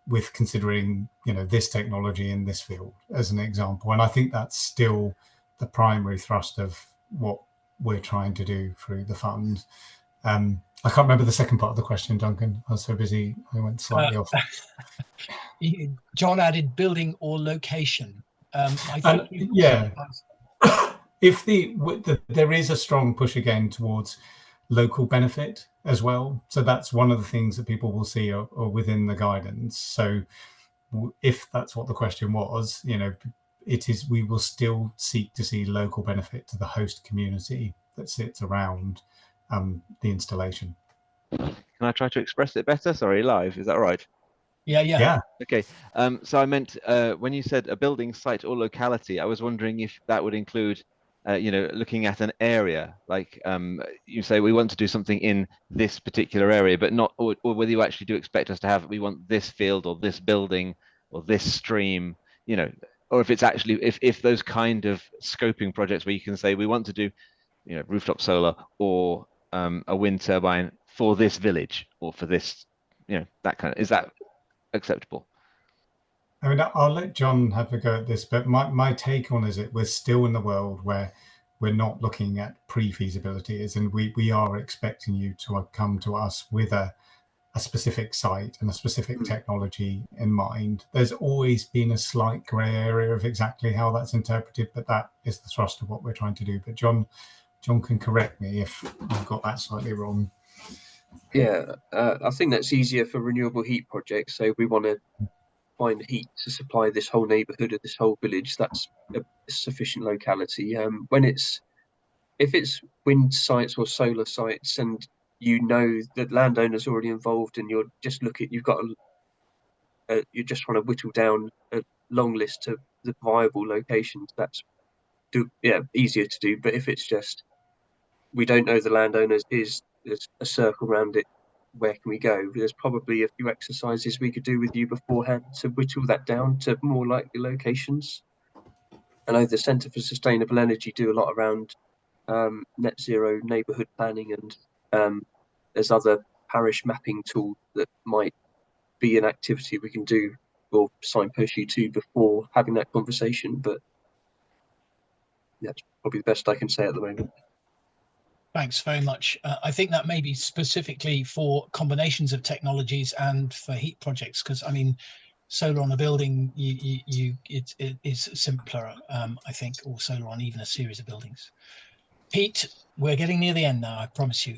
with considering, this technology in this field as an example. And I think that's still the primary thrust of what we're trying to do through the fund. I can't remember the second part of the question, Duncan. I was so busy, I went slightly off. John added building or location. I think if there is a strong push again towards local benefit as well. So that's one of the things that people will see or within the guidance. So if that's what the question was, it is, we will still seek to see local benefit to the host community that sits around the installation. Can I try to express it better? Sorry, live, is that all right? Yeah. Okay. So I meant when you said a building site or locality, I was wondering if that would include, looking at an area, like you say we want to do something in this particular area, but not, or whether you actually do expect us to have, we want this field or this building or this stream, or if it's actually, if those kind of scoping projects where you can say we want to do, rooftop solar or a wind turbine for this village or for this, that kind of, is that acceptable? I mean, I'll let John have a go at this, but my take on is we're still in the world where we're not looking at pre-feasibility, and we are expecting you to come to us with a specific site and a specific technology in mind. There's always been a slight grey area of exactly how that's interpreted, but that is the thrust of what we're trying to do. But John can correct me if I've got that slightly wrong. Yeah, I think that's easier for renewable heat projects. So we want to find heat to supply this whole neighbourhood or this whole village. That's a sufficient locality. If it's wind sites or solar sites, and that landowners already involved, and you just want to whittle down a long list of the viable locations, that's easier to do. But if it's just we don't know the landowners, there's a circle around it, where can we go? There's probably a few exercises we could do with you beforehand to whittle that down to more likely locations. I know the Centre for Sustainable Energy do a lot around net zero neighbourhood planning, and there's other parish mapping tools that might be an activity we can do or signpost you to before having that conversation. But that's probably the best I can say at the moment. Thanks very much. I think that may be specifically for combinations of technologies and for heat projects, because I mean, solar on a building, it is simpler, I think, or solar on even a series of buildings. Pete, we're getting near the end now, I promise you.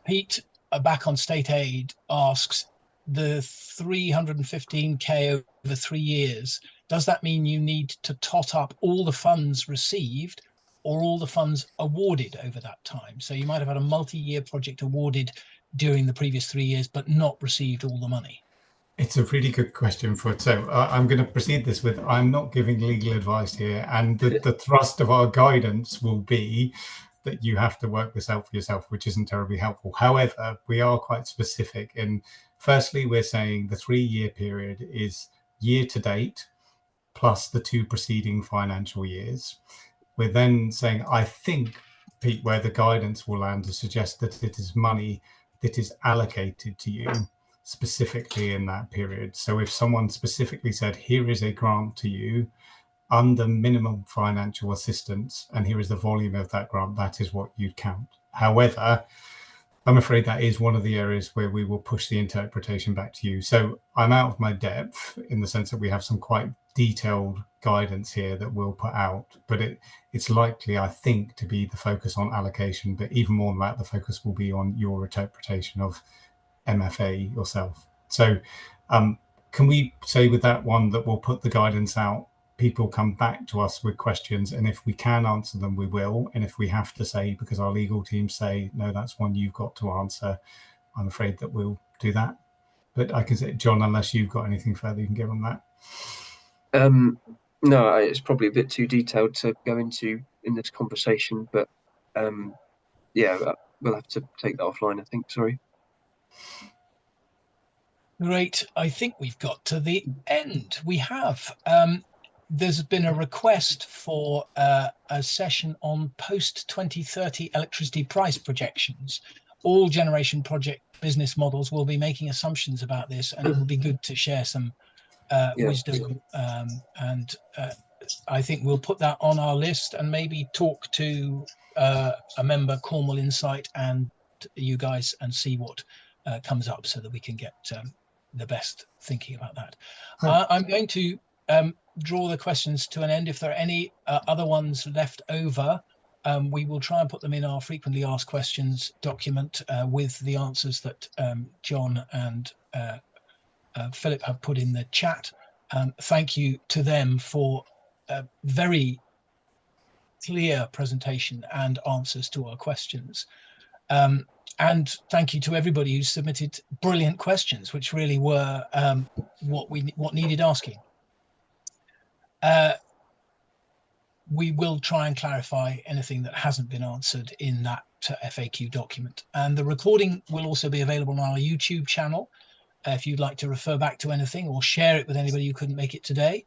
Pete, back on state aid, asks, the 315k over 3 years, does that mean you need to tot up all the funds received or all the funds awarded over that time? So you might have had a multi-year project awarded during the previous 3 years, but not received all the money. It's a really good question, so I'm going to proceed this with, I'm not giving legal advice here, and the thrust of our guidance will be that you have to work this out for yourself, which isn't terribly helpful. However, we are quite specific in, firstly, we're saying the 3-year period is year to date plus the 2 preceding financial years. We're then saying, I think, Pete, where the guidance will land to suggest that it is money that is allocated to you specifically in that period. So if someone specifically said, here is a grant to you under minimum financial assistance, and here is the volume of that grant, that is what you'd count. However, I'm afraid that is one of the areas where we will push the interpretation back to you. So I'm out of my depth in the sense that we have some quite detailed guidance here that we'll put out, but it's likely, I think, to be the focus on allocation, but even more than that, the focus will be on your interpretation of MFA yourself. So can we say with that one that we'll put the guidance out people come back to us with questions, and if we can answer them, we will. And if we have to say, because our legal team say, no, that's one you've got to answer, I'm afraid that we'll do that. But I can say, John, unless you've got anything further you can give on that. No, it's probably a bit too detailed to go into in this conversation, but yeah, we'll have to take that offline, I think. Sorry. Great. I think we've got to the end. We have. There's been a request for a session on post-2030 electricity price projections. All generation project business models will be making assumptions about this, and it will be good to share some wisdom. And I think we'll put that on our list and maybe talk to a member, Cornwall Insight, and you guys, and see what comes up, so that we can get the best thinking about that. I'm going to draw the questions to an end. If there are any other ones left over, we will try and put them in our frequently asked questions document with the answers that John and Philip have put in the chat. Thank you to them for a very clear presentation and answers to our questions. And thank you to everybody who submitted brilliant questions, which really were what needed asking. We will try and clarify anything that hasn't been answered in that FAQ document. And the recording will also be available on our YouTube channel if you'd like to refer back to anything or share it with anybody who couldn't make it today.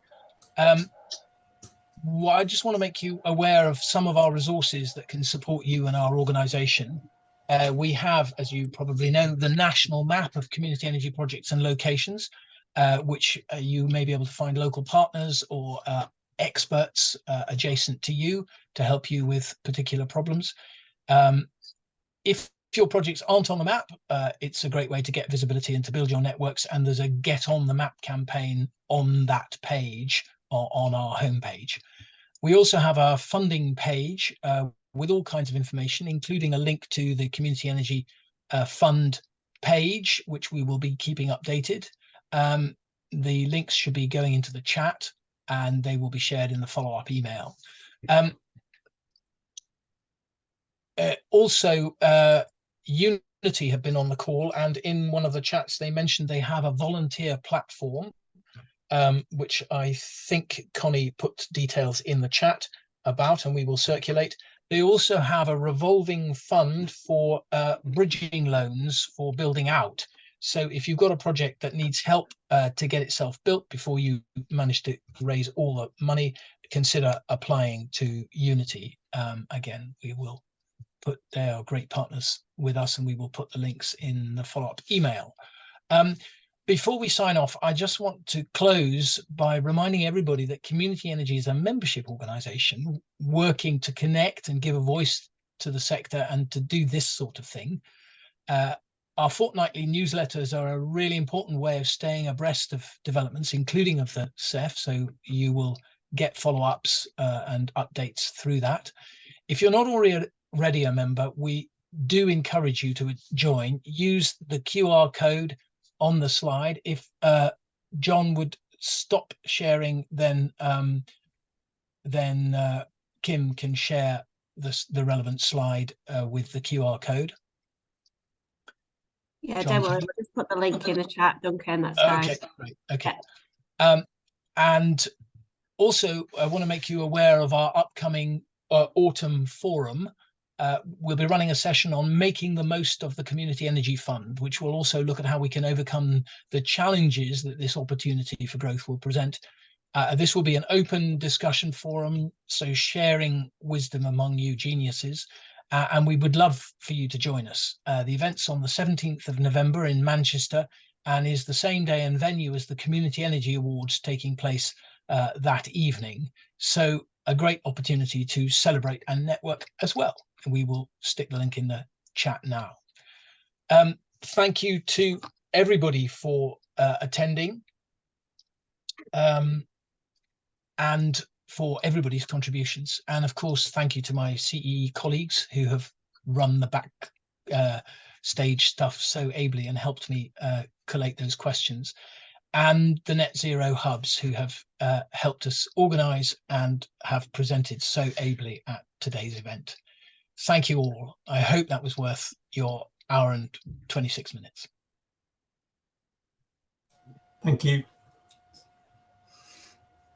Well, I just want to make you aware of some of our resources that can support you and our organisation. We have, as you probably know, the national map of community energy projects and locations, which you may be able to find local partners or experts adjacent to you to help you with particular problems. If your projects aren't on the map, it's a great way to get visibility and to build your networks. And there's a Get on the Map campaign on that page, or on our homepage. We also have our funding page with all kinds of information, including a link to the Community Energy Fund page, which we will be keeping updated. The links should be going into the chat, and they will be shared in the follow-up email. Also, Unity have been on the call, and in one of the chats they mentioned they have a volunteer platform, which I think Connie put details in the chat about, and we will circulate. They also have a revolving fund for bridging loans for building out. So if you've got a project that needs help to get itself built before you manage to raise all the money, consider applying to Unity. Again, we will put, they are great partners with us, and we will put the links in the follow-up email. Before we sign off, I just want to close by reminding everybody that Community Energy is a membership organisation working to connect and give a voice to the sector and to do this sort of thing. Our fortnightly newsletters are a really important way of staying abreast of developments, including of the CEF, so you will get follow-ups and updates through that. If you're not already a member, we do encourage you to join. Use the QR code on the slide. If John would stop sharing, then Kim can share the relevant slide with the QR code. Yeah, John, don't worry, we'll just put the link in the chat, Duncan, that's fine. Okay, great, okay. And also, I want to make you aware of our upcoming autumn forum. We'll be running a session on making the most of the Community Energy Fund, which will also look at how we can overcome the challenges that this opportunity for growth will present. This will be an open discussion forum, so sharing wisdom among you geniuses, and we would love for you to join us. The event's on the 17th of November in Manchester, and is the same day and venue as the Community Energy Awards taking place that evening. So a great opportunity to celebrate and network as well. We will stick the link in the chat now. Thank you to everybody for attending, and for everybody's contributions. And of course, thank you to my CEE colleagues who have run the back stage stuff so ably and helped me collate those questions. and the Net Zero Hubs, who have helped us organise and have presented so ably at today's event. Thank you all. I hope that was worth your hour and 26 minutes. Thank you.